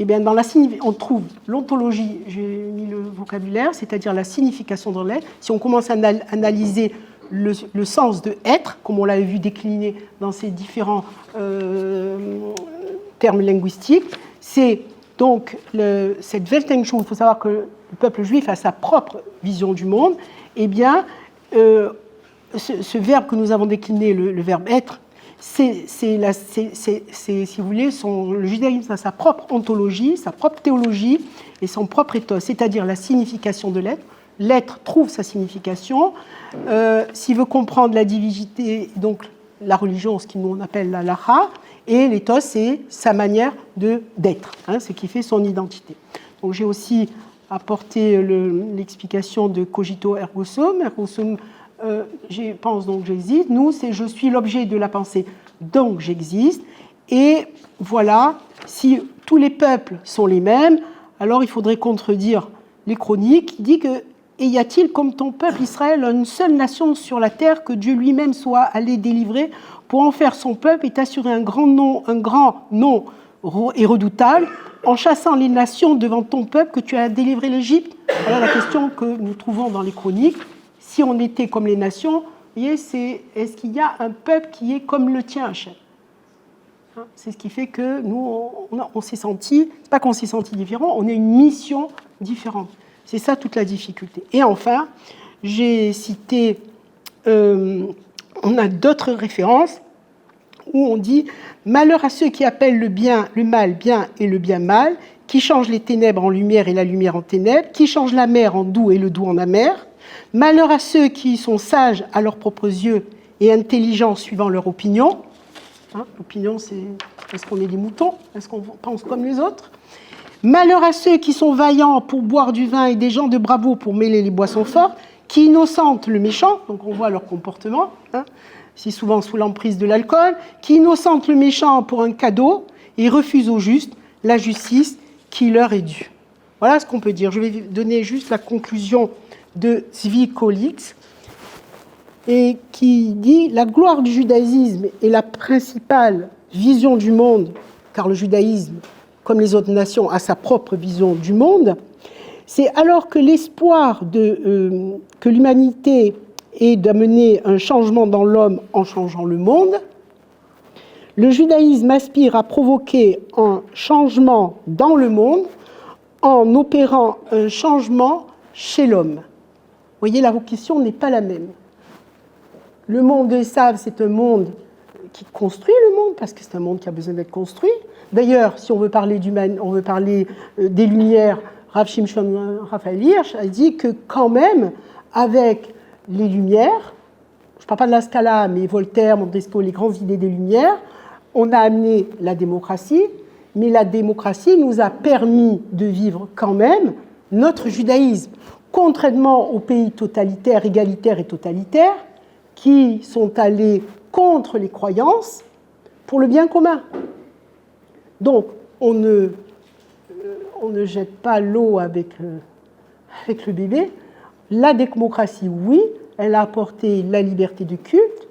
Speaker 1: eh bien dans on trouve l'ontologie, j'ai mis le vocabulaire, c'est-à-dire la signification de l'être. Si on commence à analyser le sens de être, comme on l'avait vu décliner dans ces différents termes linguistiques, c'est donc cette Weltanschauung. Il faut savoir que le peuple juif a sa propre vision du monde. Eh bien, ce verbe que nous avons décliné, le verbe être, c'est si vous voulez, le judaïsme a sa propre ontologie, sa propre théologie et son propre ethos, c'est-à-dire la signification de l'être. L'être trouve sa signification. S'il veut comprendre la divinité, donc la religion, ce qu'on appelle la halacha, et l'ethos, c'est sa manière d'être, ce qui fait son identité. Donc j'ai aussi apporté l'explication de cogito ergo sum. Ergo sum, je pense donc j'existe. Nous, c'est je suis l'objet de la pensée, donc j'existe. Et voilà, si tous les peuples sont les mêmes, alors il faudrait contredire les chroniques qui dit que et y a-t-il comme ton peuple Israël une seule nation sur la terre que Dieu lui-même soit allé délivrer pour en faire son peuple et t'assurer un grand nom et redoutable en chassant les nations devant ton peuple que tu as délivré l'Égypte? Voilà la question que nous trouvons dans les chroniques. Si on était comme les nations, vous voyez, est-ce qu'il y a un peuple qui est comme le tien, Hachem? C'est ce qui fait que nous, on s'est senti, c'est pas qu'on s'est senti différent, on a une mission différente. C'est ça toute la difficulté. Et enfin, j'ai cité, on a d'autres références où on dit « Malheur à ceux qui appellent le mal bien et le bien mal, qui changent les ténèbres en lumière et la lumière en ténèbres, qui changent l'amer en doux et le doux en amer. Malheur à ceux qui sont sages à leurs propres yeux et intelligents suivant leur opinion. » L'opinion, c'est est-ce qu'on est des moutons? Est-ce qu'on pense comme les autres? Malheur à ceux qui sont vaillants pour boire du vin et des gens de bravoure pour mêler les boissons fortes, qui innocentent le méchant, donc on voit leur comportement, si souvent sous l'emprise de l'alcool, qui innocentent le méchant pour un cadeau et refusent au juste la justice qui leur est due. Voilà ce qu'on peut dire. Je vais donner juste la conclusion de Zvi Kolitz, et qui dit « La gloire du judaïsme est la principale vision du monde, car le judaïsme, comme les autres nations, a sa propre vision du monde. C'est alors que l'espoir que l'humanité est d'amener un changement dans l'homme en changeant le monde. Le judaïsme aspire à provoquer un changement dans le monde en opérant un changement chez l'homme. » Vous voyez, la question n'est pas la même. Le monde de Esav, c'est un monde qui construit le monde, parce que c'est un monde qui a besoin d'être construit. D'ailleurs, si on veut parler des Lumières, Rav Shimshon Raphaël Hirsch a dit que quand même, avec les Lumières, je ne parle pas de la Scala, mais Voltaire, Montesquieu, les grandes idées des Lumières, on a amené la démocratie, mais la démocratie nous a permis de vivre quand même notre judaïsme, contrairement aux pays totalitaires, égalitaires et totalitaires, qui sont allés contre les croyances pour le bien commun. Donc, on ne jette pas l'eau avec le bébé. La démocratie, oui, elle a apporté la liberté de culte,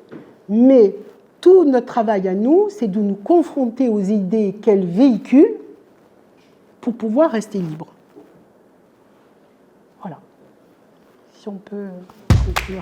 Speaker 1: mais tout notre travail à nous, c'est de nous confronter aux idées qu'elle véhicule pour pouvoir rester libre. Voilà. Si on peut conclure.